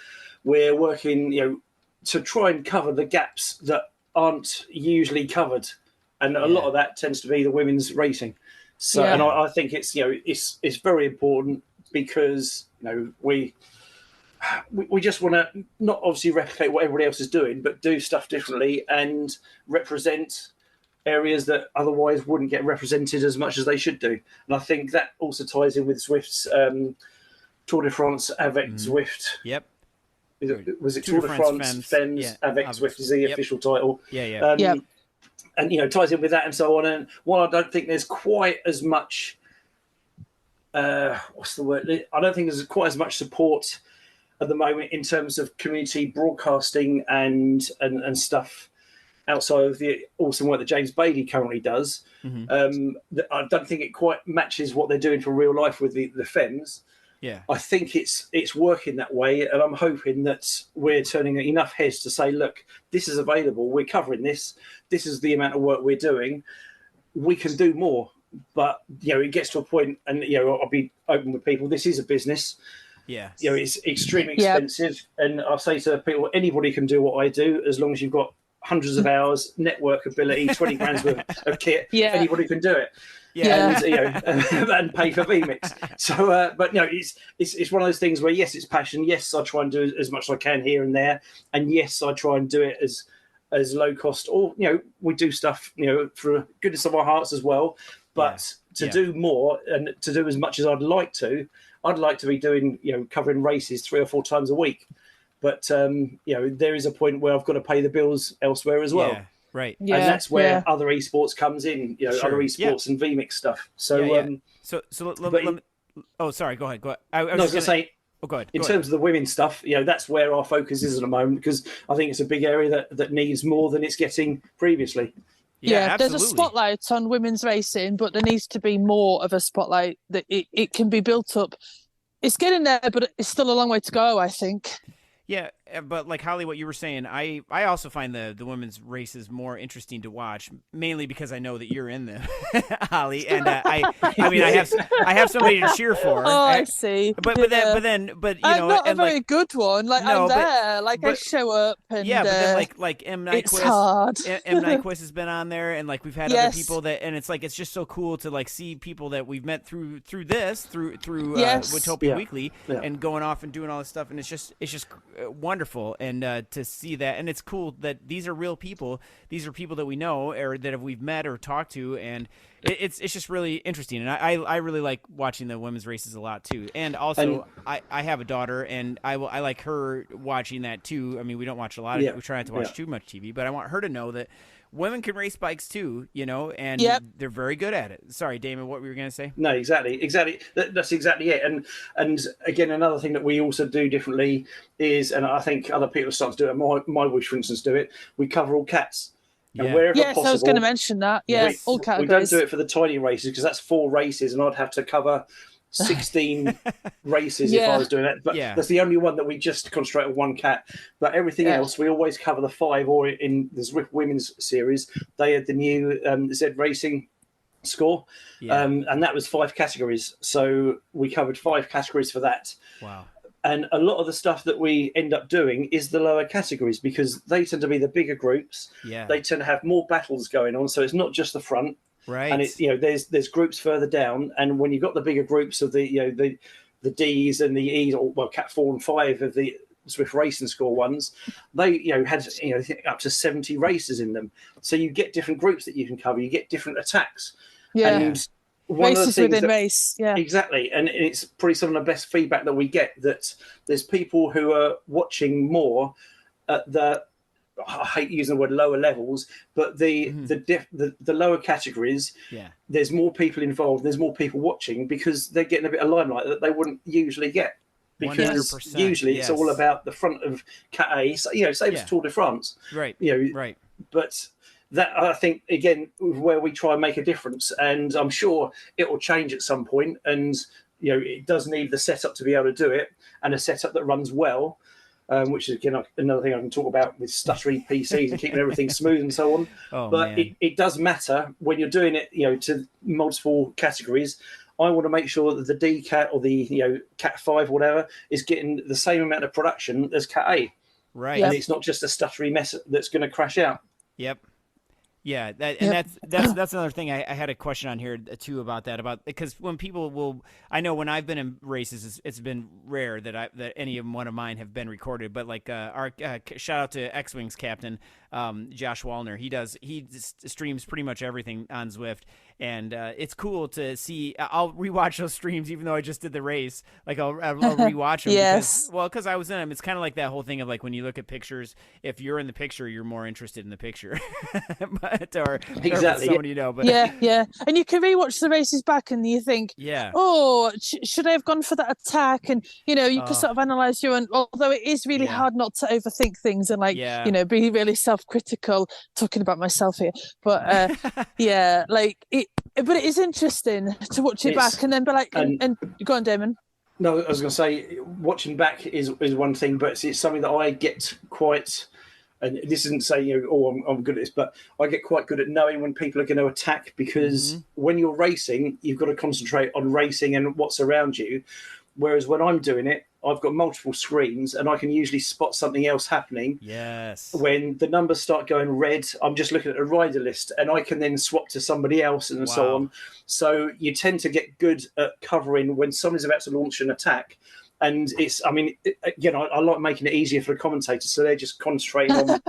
we're working, to try and cover the gaps that aren't usually covered. And a lot of that tends to be the women's racing. So, and I think it's it's very important because we just want to not obviously replicate what everybody else is doing, but do stuff differently and represent areas that otherwise wouldn't get represented as much as they should do. And I think that also ties in with Zwift's Tour de France avec Zwift. Yep. Was it Tour de France Femmes avec Zwift is the official title? Yeah. And ties in with that and so on. And while I don't think there's quite as much, what's the word? I don't think there's quite as much support at the moment in terms of community broadcasting and stuff outside of the awesome work that James Bailey currently does. I don't think it quite matches what they're doing for real life with the Femmes. Yeah, I think it's working that way, and I'm hoping that we're turning enough heads to say, look, this is available. We're covering this. This is the amount of work we're doing. We can do more, but it gets to a point, and I'll be open with people. This is a business. Yeah, it's extremely expensive, and I'll say to people, anybody can do what I do as long as you've got hundreds of hours, network ability, 20 grand's worth of kit. Anybody can do it. And pay for VMix. So, but it's one of those things where yes, it's passion. Yes, I try and do as much as I can here and there, and yes, I try and do it as low cost. Or we do stuff for goodness of our hearts as well. But to do more and to do as much as I'd like to be doing covering races 3 or 4 times a week. But there is a point where I've got to pay the bills elsewhere as well. Yeah. Right. And that's where other esports comes in, other esports and VMix stuff. So, let me, sorry, go ahead. I was going to say, go ahead. In terms of the women's stuff, that's where our focus is at the moment, because I think it's a big area that needs more than it's getting previously. Yeah, there's a spotlight on women's racing, but there needs to be more of a spotlight that it can be built up. It's getting there, but it's still a long way to go, I think. Yeah, but like Holly, what you were saying, I also find the women's races more interesting to watch, mainly because I know that you're in them, Holly, and I have somebody to cheer for. Oh, I see. But I'm not a very good one. I'm there. I show up and but then like M Nyquist, it's hard. M Nyquist has been on there, and we've had other people and it's just so cool to see people that we've met through Watopian Weekly and going off and doing all this stuff, and it's just wonderful, and to see that, and it's cool that these are real people. These are people that we know or that we've met or talked to, and it's just really interesting. And I really like watching the women's races a lot too. And also, I have a daughter, and I like her watching that too. I mean, we don't watch a lot of it. We try not to watch too much TV, but I want her to know that women can race bikes too, and they're very good at it. Sorry, Damon, what were you going to say? No, exactly. That's exactly it. And again, another thing that we also do differently is, and I think other people are starting to do it. My wish, for instance, do it. We cover all cats. And wherever possible, I was going to mention that. Yes, all categories. We don't do it for the tiny races because that's 4 races, and I'd have to cover 16 races if I was doing it. But that's the only one that we just concentrate on one cat. But everything else, we always cover the 5. Or in the Zwift Women's Series, they had the new Z Racing score, and that was 5 categories. So we covered 5 categories for that. Wow. And a lot of the stuff that we end up doing is the lower categories because they tend to be the bigger groups. Yeah. They tend to have more battles going on. So it's not just the front. Right. And it's there's groups further down, and when you've got the bigger groups of the D's and the E's, or Cat 4 and 5 of the Zwift Racing Score ones, they had up to 70 races in them. So you get different groups that you can cover. You get different attacks. Yeah. And one races of the things within race. Yeah. Exactly, and it's probably some of the best feedback that we get, that there's people who are watching more at the, I hate using the word lower levels, but the lower categories, there's more people involved, there's more people watching because they're getting a bit of limelight that they wouldn't usually get. Because 100%, usually it's all about the front of Cat A, so, same as Tour de France. Right. Right. But that, I think, again, where we try and make a difference, and I'm sure it will change at some point, and it does need the setup to be able to do it, and a setup that runs well. Which is, again, another thing I can talk about with stuttery PCs and keeping everything smooth and so on. But it does matter when you're doing it, to multiple categories. I want to make sure that the D Cat or the Cat 5 or whatever is getting the same amount of production as Cat A. Right. And it's not just a stuttery mess that's going to crash out. Yep. Yeah, that's another thing. I had a question on here too about because when people I know when I've been in races, it's been rare that any of one of mine have been recorded. But our shout out to X-Wings captain Josh Wallner, he streams pretty much everything on Zwift, And it's cool to see. I'll rewatch those streams, even though I just did the race. Like I'll rewatch them. Yes. Because I was in them. It's kind of like that whole thing of like when you look at pictures, if you're in the picture, you're more interested in the picture. or Exactly. Someone you know. But Yeah. And you can rewatch the races back, and you think, oh, should I have gone for that attack? And you can sort of analyze your own. Although it is really hard not to overthink things and be really self-critical. Talking about myself here, but but it is interesting to watch it back and then be like, and go on, Damon. No, I was going to say, watching back is one thing, but it's something that I get quite, and this isn't saying, I'm good at this, but I get quite good at knowing when people are going to attack, because when you're racing, you've got to concentrate on racing and what's around you. Whereas when I'm doing it, I've got multiple screens and I can usually spot something else happening. Yes. When the numbers start going red, I'm just looking at a rider list and I can then swap to somebody else and so on. So you tend to get good at covering when somebody's about to launch an attack. And I like making it easier for the commentators, so they're just concentrating on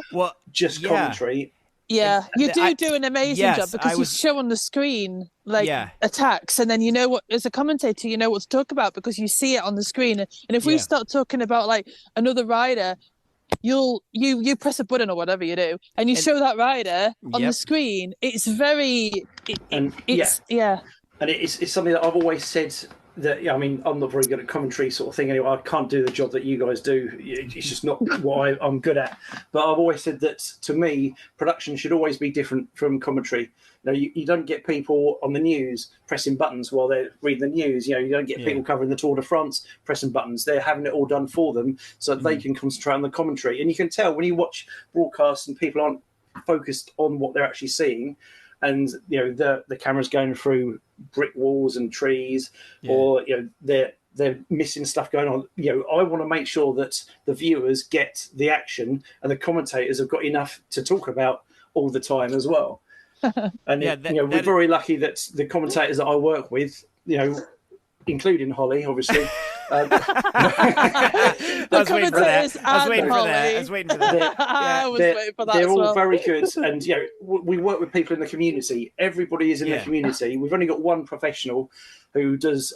commentary. Yeah, you do an amazing job, because you show on the screen attacks, and then as a commentator, you know what to talk about because you see it on the screen. And if we start talking about like another rider, you press a button or whatever you do, and you show that rider on the screen. It's it's something that I've always said. That I'm not very good at commentary sort of thing anyway. I can't do the job that you guys do. It's just not what I'm good at. But I've always said that, to me, production should always be different from commentary. You don't get people on the news pressing buttons while they're reading the news. You don't get people covering the Tour de France pressing buttons. They're having it all done for them so that they can concentrate on the commentary. And you can tell when you watch broadcasts and people aren't focused on what they're actually seeing, and the camera's going through brick walls and trees, or they're missing stuff going on. I want to make sure that the viewers get the action, and the commentators have got enough to talk about all the time as well. And we're very lucky that the commentators that I work with, including Holly, obviously. I was waiting for that. I was waiting for that. They're all very good, and we work with people in the community. Everybody is in the community. We've only got one professional who does.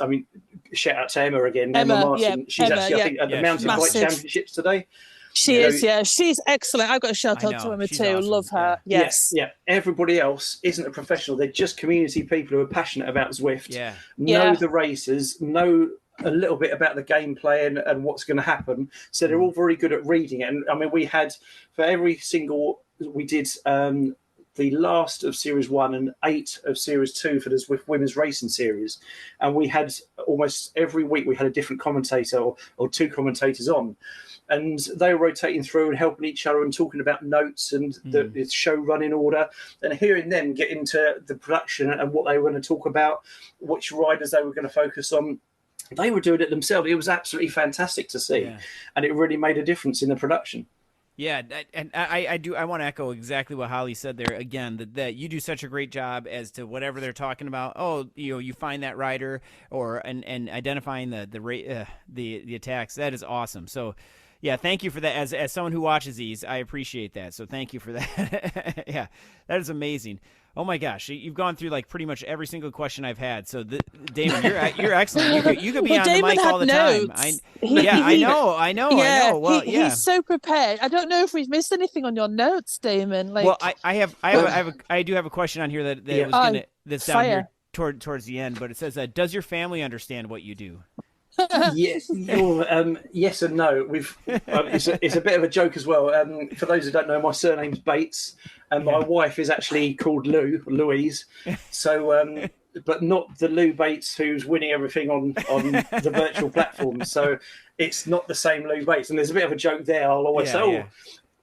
Shout out to Emma again. Emma Martin. She's actually, I think, at the Mountain Bike Championships today. She is, she's excellent. I've got a shout out to Emma too. Awesome. Love her. Yes. Yeah. Everybody else isn't a professional. They're just community people who are passionate about Zwift. Know the races. Know a little bit about the gameplay and what's going to happen. So they're all very good at reading it. And we had, for every single, we did the last of Series 1 and 8 of Series 2 for the Zwift Women's Racing Series. And we had almost every week, we had a different commentator or two commentators on. And they were rotating through and helping each other and talking about notes and the show running order, and hearing them get into the production and what they were going to talk about, which riders they were going to focus on. They were doing it themselves. It was absolutely fantastic to see, and it really made a difference in the production. Yeah, and I want to echo exactly what Holly said there again, that you do such a great job as to whatever they're talking about. Oh, you find that rider and identifying the attacks. That is awesome. So yeah, thank you for that. As someone who watches these, I appreciate that. So thank you for that. Yeah, that is amazing. Oh my gosh, you've gone through like pretty much every single question I've had. So Damon, you're excellent. You could be on Damon the mic all the notes. time. I know. Well, he's so prepared. I don't know if we've missed anything on your notes, Damon. Well, I do have a question on here that's down here towards the end, but it says, does your family understand what you do? Yes, yes and no. It's a bit of a joke as well. For those who don't know, my surname's Bates, and my wife is actually called Louise. So, but not the Lou Bates who's winning everything on the virtual platform. So it's not the same Lou Bates. And there's a bit of a joke there. I'll always say,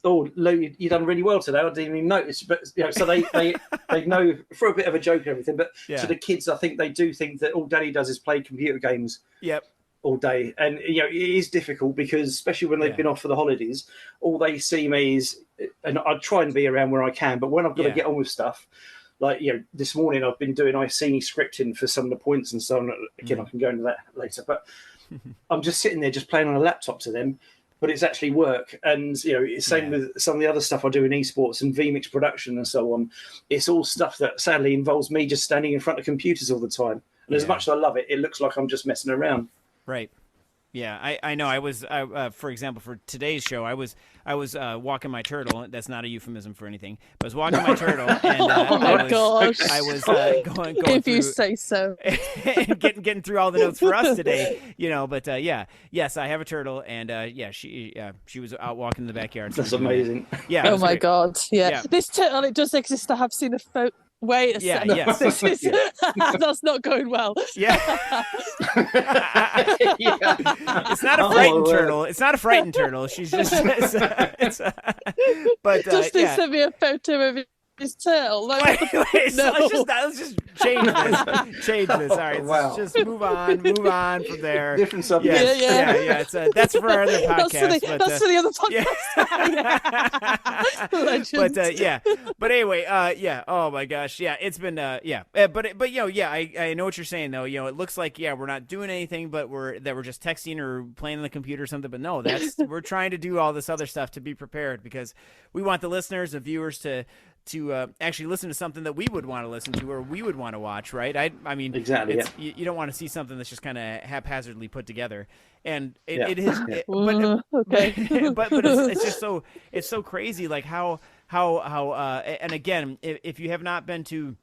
"Oh, Lou, you done really well today. I didn't even notice." But so they know for a bit of a joke and everything. But to the kids, I think they do think that all Daddy does is play computer games. Yep. All day, and it is difficult because, especially when they've been off for the holidays, all they see me is, and I try and be around where I can, but when I've got to get on with stuff, like this morning I've been doing Iceni scripting for some of the points and so on. Again, I can go into that later, but I'm just sitting there just playing on a laptop to them. but it's actually work. And it's same with some of the other stuff I do in esports and vmix production and so on. It's all stuff that sadly involves me just standing in front of computers all the time. And as much as I love it, it looks like I'm just messing around. Right. Yeah, I know. I was, for example, for today's show, I was walking my turtle. That's not a euphemism for anything. But I was walking my turtle, and oh my gosh, I was going if through, you say so, and getting through all the notes for us today. But yes, I have a turtle, and she was out walking in the backyard. So that's amazing. Yeah. Oh my great. God. Yeah, this turtle, it does exist. I have seen a photo. Wait a second. Yes. That's not going well. Yeah. It's not a frightened turtle. It's not a frightened turtle. She's just. But Justin sent me a photo of his turtle. Wait, let's just change this. All right, wow. Let's just move on from there. Different subject. Yeah. That's for our other podcast. That's for the other podcast. Yeah. But anyway, oh my gosh, it's been but I know what you're saying though. It looks like we're not doing anything, but we're just texting or playing on the computer or something. But no, we're trying to do all this other stuff to be prepared, because we want the listeners, the viewers to actually listen to something that we would want to listen to or we would want to watch, right? I mean, exactly. You don't want to see something that's just kind of haphazardly put together, and it is. But it's just it's so crazy, like how and again, if you have not been to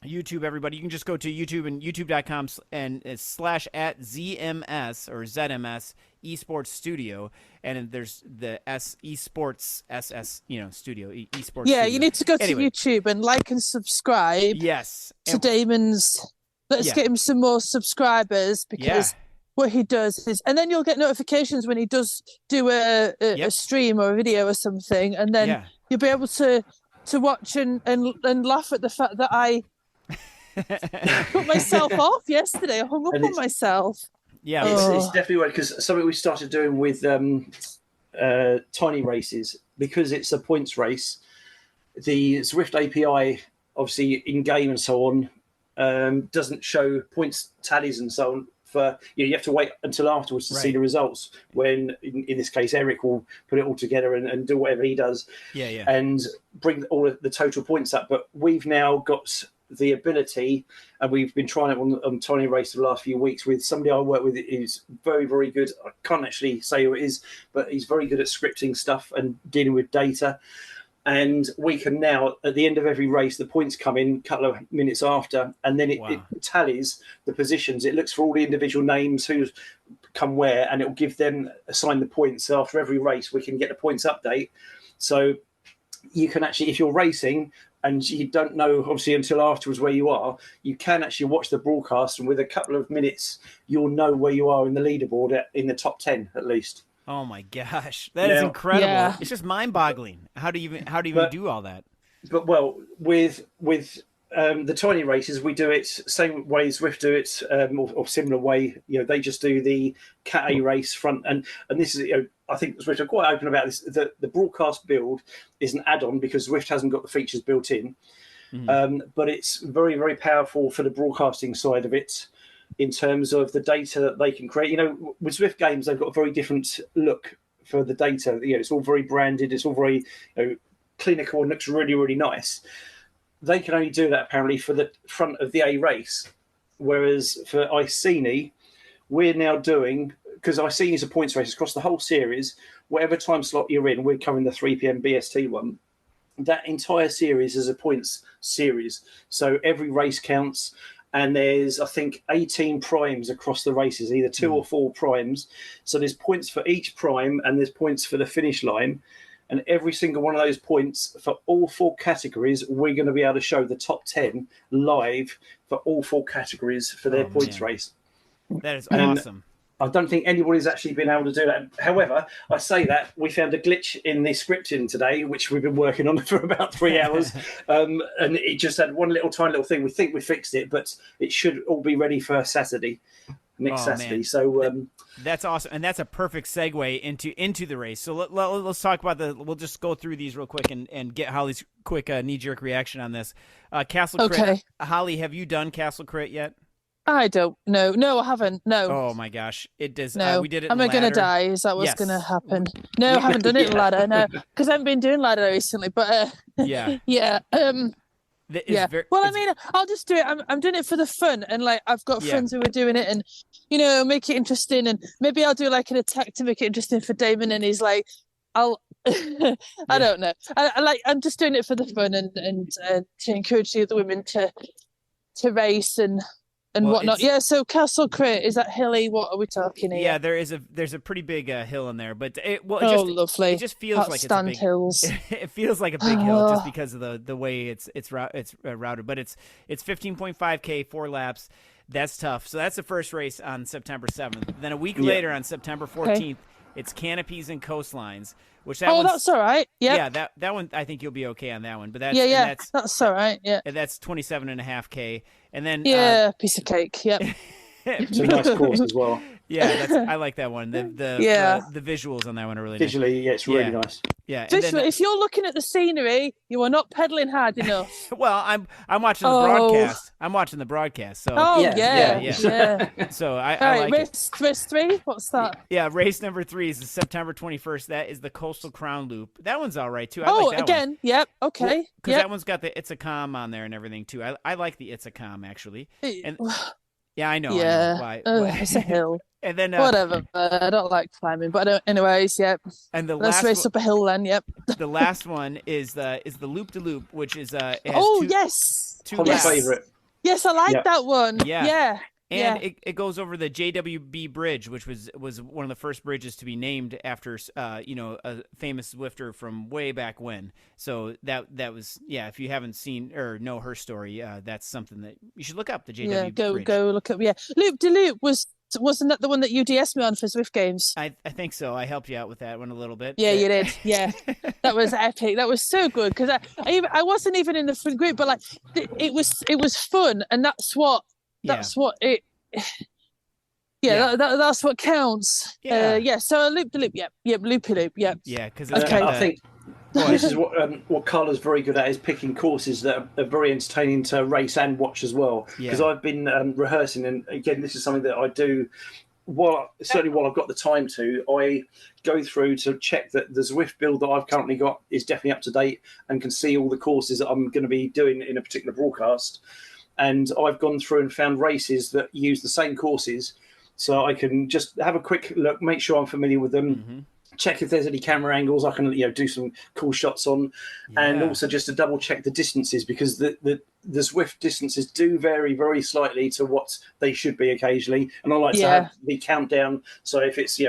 YouTube, everybody, you can just go to YouTube and youtube.com and / at ZMS or ZMS Esports Studio, and there's the Esports Studio Esports. Yeah, Studio. you need to go to YouTube and like and subscribe. Yes, to Damon's. Let's get him some more subscribers, because what he does is, and then you'll get notifications when he does do a stream or a video or something, and then you'll be able to watch and laugh at the fact that I put myself off yesterday. I hung up on myself. Yeah, it's definitely right, because something we started doing with tiny races, because it's a points race. The Zwift API, obviously in game and so on, doesn't show points tallies and so on. For you have to wait until afterwards to see the results. When in this case, Eric will put it all together and do whatever he does, and bring all of the total points up. But we've now got the ability, and we've been trying it on Tiny Race for the last few weeks with somebody I work with who's very, very good. I can't actually say who it is, but he's very good at scripting stuff and dealing with data. And we can now, at the end of every race, the points come in a couple of minutes after, and then it tallies the positions. It looks for all the individual names, who's come where, and it will give them, assign the points. So after every race, we can get the points update. So you can actually, if you're racing and you don't know, obviously, until afterwards where you are, you can actually watch the broadcast, and with a couple of minutes, you'll know where you are in the leaderboard, in the top 10 at least. Oh my gosh, that is incredible! Yeah. It's just mind-boggling. How do you even do all that? But with the tiny races, we do it same way Zwift do it, or similar way. They just do the Cat A race front, and this is I think Zwift are quite open about this. The broadcast build is an add-on because Zwift hasn't got the features built in, but it's very, very powerful for the broadcasting side of it. In terms of the data that they can create, with Zwift games, they've got a very different look for the data. It's all very branded. It's all very clinical and looks really, really nice. They can only do that apparently for the front of the A race, whereas for Iceni, we're now doing, because Iceni is a points race across the whole series. Whatever time slot you're in, we're covering the 3 p.m. BST one. That entire series is a points series, so every race counts. And there's, I think, 18 primes across the races, either 2 or 4 primes. So there's points for each prime, and there's points for the finish line. And every single one of those points for all 4 categories, we're going to be able to show the top 10 live for all 4 categories for their points race. That is awesome. I don't think anybody's actually been able to do that. However, I say that we found a glitch in the scripting today, which we've been working on for about 3 hours. And it just had one tiny little thing. We think we fixed it, but it should all be ready for Saturday, next Saturday. Man. So that's awesome. And that's a perfect segue into the race. So let's talk about we'll just go through these real quick and get Holly's quick knee-jerk reaction on this. Castle Crit. Holly, have you done Castle Crit yet? I don't know. No, I haven't. No. Oh my gosh, it does. No. We did it. Am I going to ladder. die? Is that what's Yes. going to happen? No, I haven't done it in ladder. No, because I haven't been doing ladder recently. But Yeah. yeah. Yeah. Well, I it's- mean, I'll just do it. I'm doing it for the fun, and like I've got Yeah. friends who are doing it, and make it interesting, and maybe I'll do like an attack to make it interesting for Damon, and he's like, I'll. I don't know. I'm just doing it for the fun and to encourage the other women to race and Well, whatnot. it's- Yeah. So Castle Crit, is that hilly? What are we talking here? Yeah, there's a pretty big hill in there, but it Lovely. it just feels Can't like it's a stand big hills. It feels like a big hill just because of the way it's routed. But it's 15.5K, 4 laps. That's tough. So that's the first race on September 7th. Then a week later on September 14th, it's canopies and coastlines, which that's all right. Yep. Yeah, that one I think you'll be okay on that one. But that's that's all right. Yeah. and that's 27.5K, and then piece of cake. Yep. It's a nice course as well. Yeah, I like that one. The visuals on that one are really Visually, yeah, it's really nice. Yeah. Visually, if you're looking at the scenery, you are not pedaling hard enough. Well, I'm watching the broadcast. I'm watching the broadcast. So yeah. So I All right, like it. race 3. What's that? Yeah, race number 3 is September 21st. That is the Coastal Crown Loop. That one's all right too. I like that again, one. yep, okay. Because that one's got the It's a Com on there and everything too. I like the It's a Com actually. And yeah, I know. Yeah, I know. Why? it's a hill. And then whatever. I don't like climbing, but anyways, yep. And let's race up a hill then. Yep. The last one is the Loop de Loop, which is yes, two My favorite. Yes, I like that one. Yeah. And it goes over the JWB Bridge, which was one of the first bridges to be named after a famous Zwifter from way back when. So that was if you haven't seen or know her story, that's something that you should look up. The JWB Bridge. Go look up. Yeah, Loop de Loop wasn't that the one that you DS'd me on for Zwift games? I think so. I helped you out with that one a little bit. Yeah, you did. Yeah, that was epic. That was so good because I wasn't even in the front group, but like it was fun, and that's what it. That's what counts. So loop de loop. Yep. Loopy loop. Yep. Yeah, because I think this is what Carla's very good at is picking courses that are very entertaining to race and watch as well. Because I've been rehearsing, and again, this is something that I do. While I've got the time to, I go through to check that the Zwift build that I've currently got is definitely up to date and can see all the courses that I'm going to be doing in a particular broadcast. And I've gone through and found races that use the same courses, so I can just have a quick look, make sure I'm familiar with them, check if there's any camera angles I can do some cool shots on, and also just to double check the distances, because the Zwift distances do vary very slightly to what they should be occasionally, and I like to have the countdown. So if it's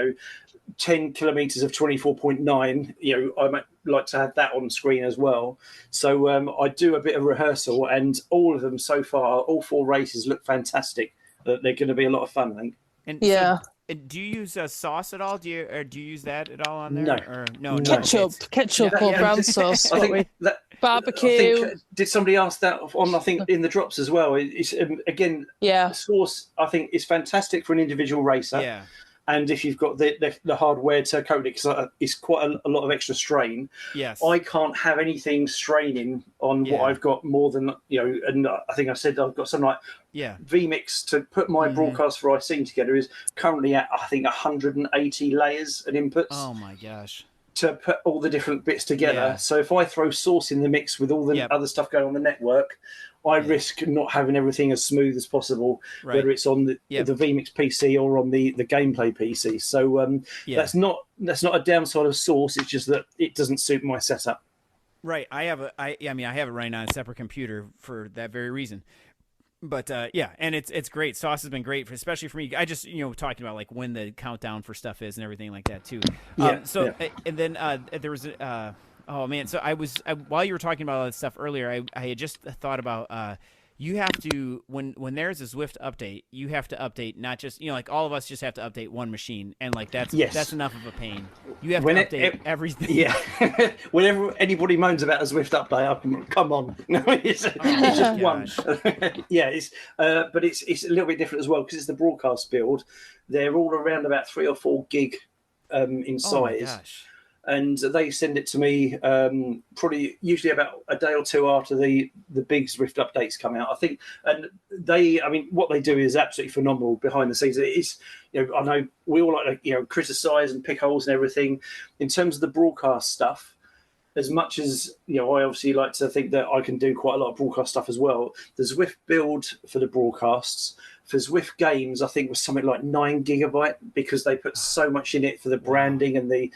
10 kilometers of 24.9, I might like to have that on screen as well. So I do a bit of rehearsal, and all of them so far, all 4 races look fantastic. They're going to be a lot of fun, I think. And so, do you use sauce at all? Do you use that at all on there? No. Or, no. Ketchup or brown sauce. I think barbecue. Did somebody ask that on? I think in the drops as well. It's again, sauce. I think is fantastic for an individual racer. Yeah. And if you've got the hardware to coat it, because it's quite a lot of extra strain. Yes. I can't have anything straining on what I've got more than, and I think I said I've got something like vMix to put my broadcast for Iceni together is currently at, I think, 180 layers and inputs. Oh my gosh. To put all the different bits together. Yeah. So if I throw source in the mix with all the other stuff going on the network, I risk not having everything as smooth as possible, whether it's on the vMix PC or on the gameplay PC. So that's not a downside of source. It's just that it doesn't suit my setup. Right. I have it running on a separate computer for that very reason. But and it's great. Sauce has been great, especially for me. I just talking about like when the countdown for stuff is and everything like that too. And then there was oh man, so while you were talking about all that stuff earlier, I had just thought about you have to when there's a Zwift update, you have to update not just like all of us just have to update one machine, and like that's enough of a pain. You have to update everything. Yeah. Whenever anybody moans about a Zwift update, come on. No, it's just one. But it's a little bit different as well because it's the broadcast build. They're all around about 3 or 4 gig in size. Oh my gosh. and they send it to me probably usually about a day or two after the big Zwift updates come out, I think. And what they do is absolutely phenomenal behind the scenes. It is, I know we all like to, criticize and pick holes and everything. In terms of the broadcast stuff, as much as, I obviously like to think that I can do quite a lot of broadcast stuff as well, the Zwift build for the broadcasts for Zwift games, I think, was something like 9 gigabyte, because they put so much in it for the branding and the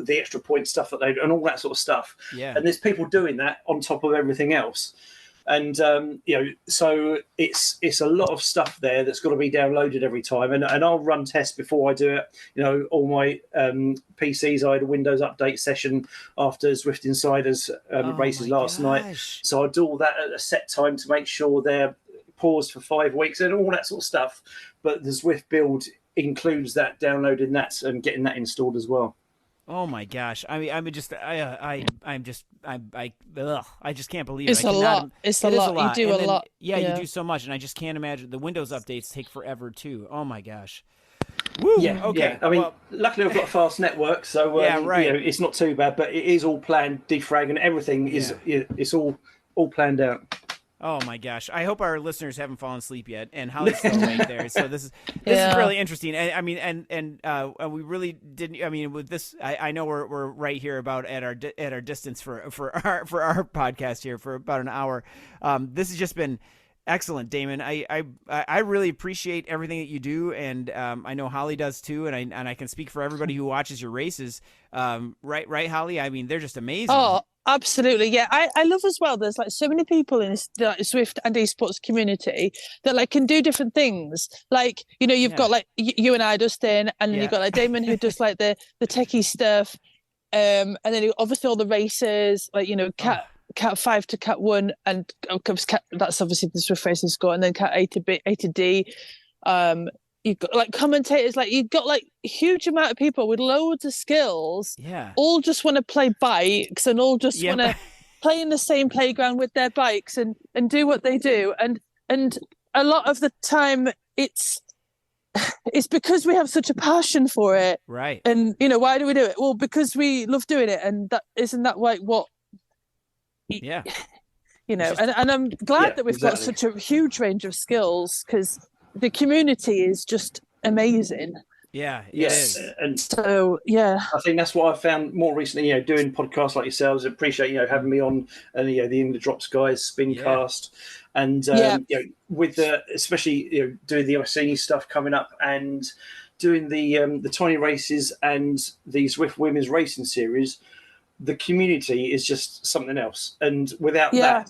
extra point stuff that they and all that sort of stuff. Yeah. And there's people doing that on top of everything else. And so it's a lot of stuff there that's got to be downloaded every time. And I'll run tests before I do it. All my PCs, I had a Windows update session after Zwift Insiders races last night. So I do all that at a set time to make sure they're paused for 5 weeks and all that sort of stuff. But the Zwift build includes that, downloading that and getting that installed as well. Oh my gosh! I just can't believe it's it. a lot. It's a lot. You do a lot. Yeah, you do so much, and I just can't imagine. The Windows updates take forever too. Oh my gosh! Woo. Yeah. Okay. Yeah. Luckily I've got a fast network, so it's not too bad. But it is all planned, defrag, and everything is it's all planned out. Oh my gosh! I hope our listeners haven't fallen asleep yet, and Holly's still awake there. So this is really interesting. And we really didn't. I mean, with this, I know we're right here about at our distance for our podcast here for about an hour. This has just been excellent, Damon. I really appreciate everything that you do, and I know Holly does too. And I can speak for everybody who watches your races. Right, Holly. I mean, they're just amazing. Oh, absolutely. Yeah. I love as well. There's like so many people in this Zwift and esports community that like can do different things. Like, you've got like you and I, Dustin, and then you've got like Damon who does like the techie stuff. And then obviously all the races, like, Cat 5 to Cat 1, and that's obviously the Zwift racing score, and then Cat A to D. You've got like commentators, like you've got like a huge amount of people with loads of skills. Yeah. All just want to play bikes and all just want to play in the same playground with their bikes and do what they do. And a lot of the time it's because we have such a passion for it. Right. And why do we do it? Well, because we love doing it, and that isn't that like what and I'm glad that we've got such a huge range of skills, because the community is just amazing. Yeah, yes, and so I think that's what I've found more recently. Doing podcasts like yourselves. I appreciate having me on, and the In the Drops guys, Spincast, and with the especially doing the Iceni stuff coming up, and doing the tiny races and the Zwift Women's Racing Series. The community is just something else, and without that,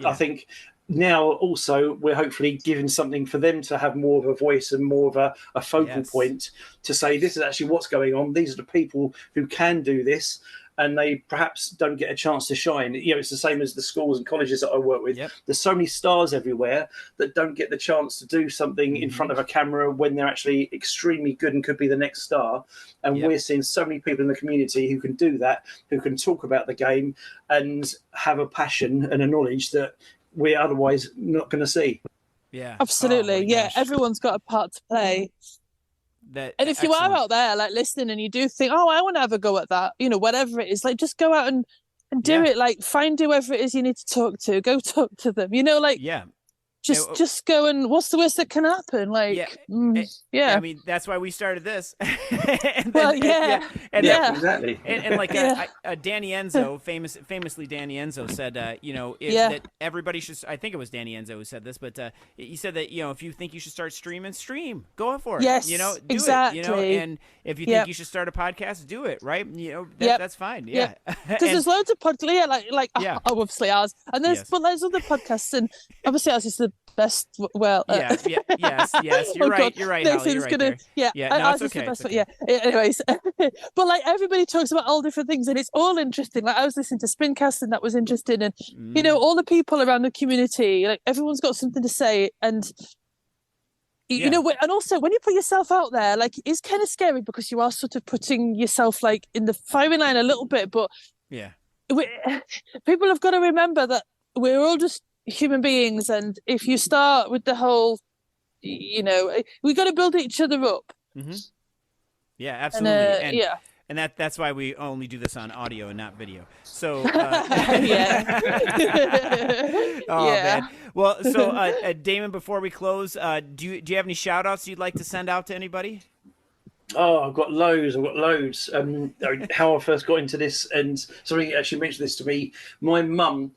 I think. Now, also, we're hopefully giving something for them to have more of a voice and more of a focal point to say, this is actually what's going on. These are the people who can do this, and they perhaps don't get a chance to shine. It's the same as the schools and colleges that I work with. Yep. There's so many stars everywhere that don't get the chance to do something in front of a camera when they're actually extremely good and could be the next star. And we're seeing so many people in the community who can do that, who can talk about the game and have a passion and a knowledge that we're otherwise not going to see. Yeah, absolutely. Everyone's got a part to play. And if you are out there like listening and you do think, I want to have a go at that, whatever it is, like just go out and do it. Like find whoever it is you need to talk to, go talk to them, just go, and what's the worst that can happen? Like, I mean, that's why we started this. Exactly. And like Danny Enzo, famously Danny Enzo said, that everybody should. I think it was Danny Enzo who said this, but he said that if you think you should start streaming, stream, go for it. Yes, do exactly. it. And if you think you should start a podcast, do it. Right? That's fine. Yeah. Because there's loads of podcasts. Obviously ours, and there's other podcasts, and obviously ours is the best. Well, yes, you're right. You're right. Holly, you're right there. Ours is the best. Okay. Anyways, but like everybody talks about all different things, and it's all interesting. Like I was listening to Spincast, and that was interesting, and all the people around the community, like everyone's got something to say, and and also when you put yourself out there, like it's kind of scary because you are sort of putting yourself like in the firing line a little bit, but people have got to remember that we're all just human beings, and if you start with the whole we got to build each other up. Yeah, absolutely. and that's why we only do this on audio and not video. So Yeah. oh Yeah. man. Well, so Damon, before we close, do you have any shout outs you'd like to send out to anybody? Oh, I've got loads. How I first got into this, and somebody actually mentioned this to me. My mum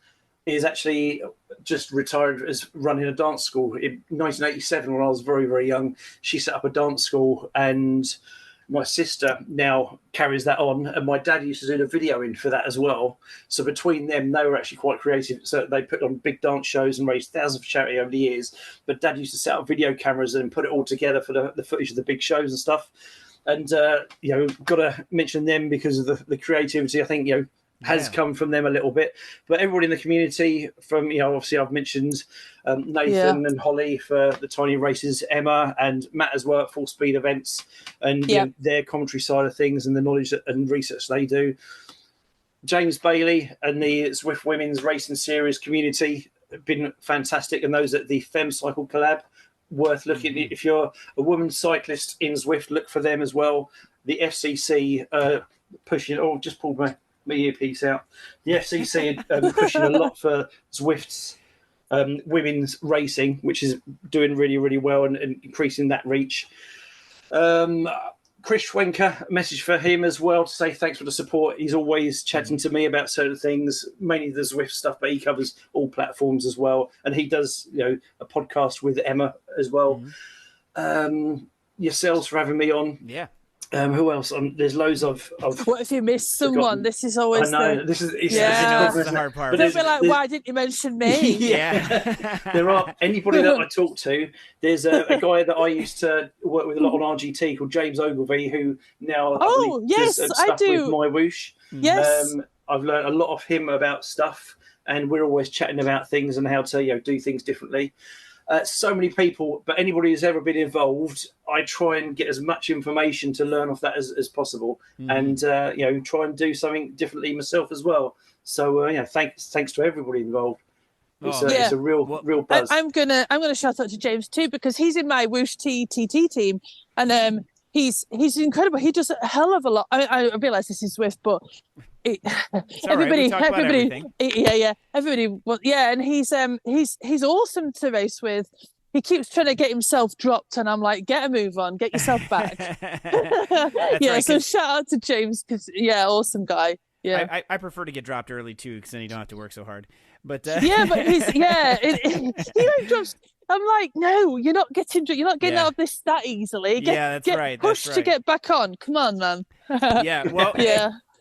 is actually just retired as running a dance school. In 1987, when I was very, very young, she set up a dance school, and my sister now carries that on, and my dad used to do the videoing for that as well. So between them, they were actually quite creative. So they put on big dance shows and raised thousands for charity over the years. But Dad used to set up video cameras and put it all together for the footage of the big shows and stuff. And got to mention them because of the creativity. I think has come from them a little bit. But everybody in the community, from obviously I've mentioned Nathan and Holly for the tiny races, Emma and Matt as well at Full Speed Events, and their commentary side of things and the knowledge and research they do. James Bailey and the Zwift Women's Racing Series community have been fantastic, and those at the Fem Cycle Collab, worth looking at. If you're a woman cyclist in Zwift, look for them as well. The FCC pushing. Oh, just pulled my earpiece out. The FCC are pushing a lot for Zwift's women's racing, which is doing really, really well and increasing that reach. Chris Schwenker, a message for him as well to say thanks for the support. He's always chatting to me about certain things, mainly the Zwift stuff, but he covers all platforms as well. And he does, a podcast with Emma as well. Yourselves for having me on. Yeah. Who else? There's loads of. What if you missed someone? Forgotten. This is always. I know. This is This is the hard part. Don't be like, why didn't you mention me? Yeah. There are anybody that I talk to. There's a guy that I used to work with a lot on RGT called James Ogilvie, who now yes, does I stuff do. with my whoosh. Yes. I've learned a lot of him about stuff, and we're always chatting about things and how to do things differently. So many people, but anybody who's ever been involved, I try and get as much information to learn off that as possible, and try and do something differently myself as well. So thanks to everybody involved. It's a real buzz. I'm gonna shout out to James too, because he's in my Whoosh TTT team, and he's incredible. He does a hell of a lot. I realise this is Zwift, but everybody, and he's awesome to race with. He keeps trying to get himself dropped, and I'm like, get a move on, get yourself back. So shout out to James, because awesome guy. Yeah, I prefer to get dropped early too, because then you don't have to work so hard. But but he like drops. I'm like, no, you're not getting out of this that easily. Get pushed to get back on. Come on, man.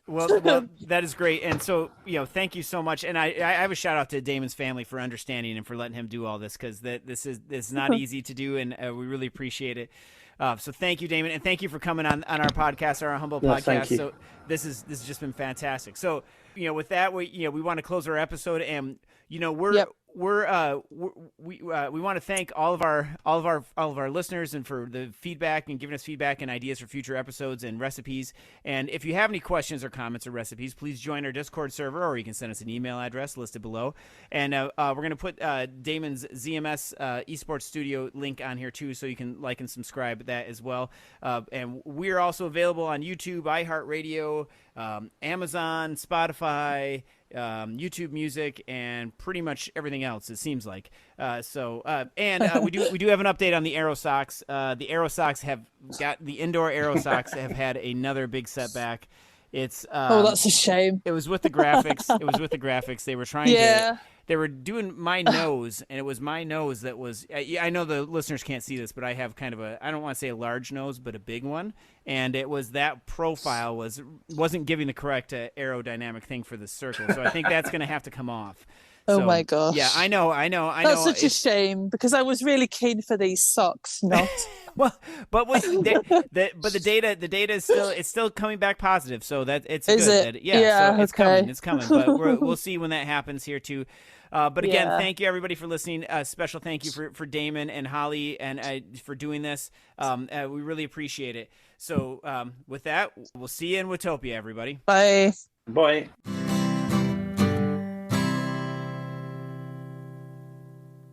Well, that is great. And so, thank you so much. And I have a shout out to Damon's family for understanding and for letting him do all this, because this is not easy to do, and we really appreciate it. So thank you, Damon, and thank you for coming on our podcast, our humble podcast. Thank you. So this has just been fantastic. So with that, we want to close our episode, and we want to thank all of our listeners and for the feedback and giving us feedback and ideas for future episodes and recipes. And if you have any questions or comments or recipes, please join our Discord server, or you can send us an email address listed below. And we're going to put Damon's ZMS Esports Studio link on here too, so you can like and subscribe to that as well. And we're also available on YouTube, iHeartRadio, Amazon, Spotify, YouTube Music, and pretty much everything else, it seems like. We do have an update on the Aero socks. The Aero socks the indoor Aero socks have had another big setback. It's that's a shame. It was with the graphics. They were trying to. They were doing my nose, and it was my nose that was. I know the listeners can't see this, but I have kind of I don't want to say a large nose, but a big one. And it was that profile wasn't giving the correct aerodynamic thing for the circle. So I think that's going to have to come off. Oh my gosh! Yeah, I know. That's such a shame, because I was really keen for these socks. Not but the data is still coming back positive. So that it's is good. It? So it's coming. It's coming. But we'll see when that happens here too. But again, thank you everybody for listening. Special thank you for Damon and Holly and for doing this. We really appreciate it. So with that, we'll see you in Watopia, everybody. Bye. Bye.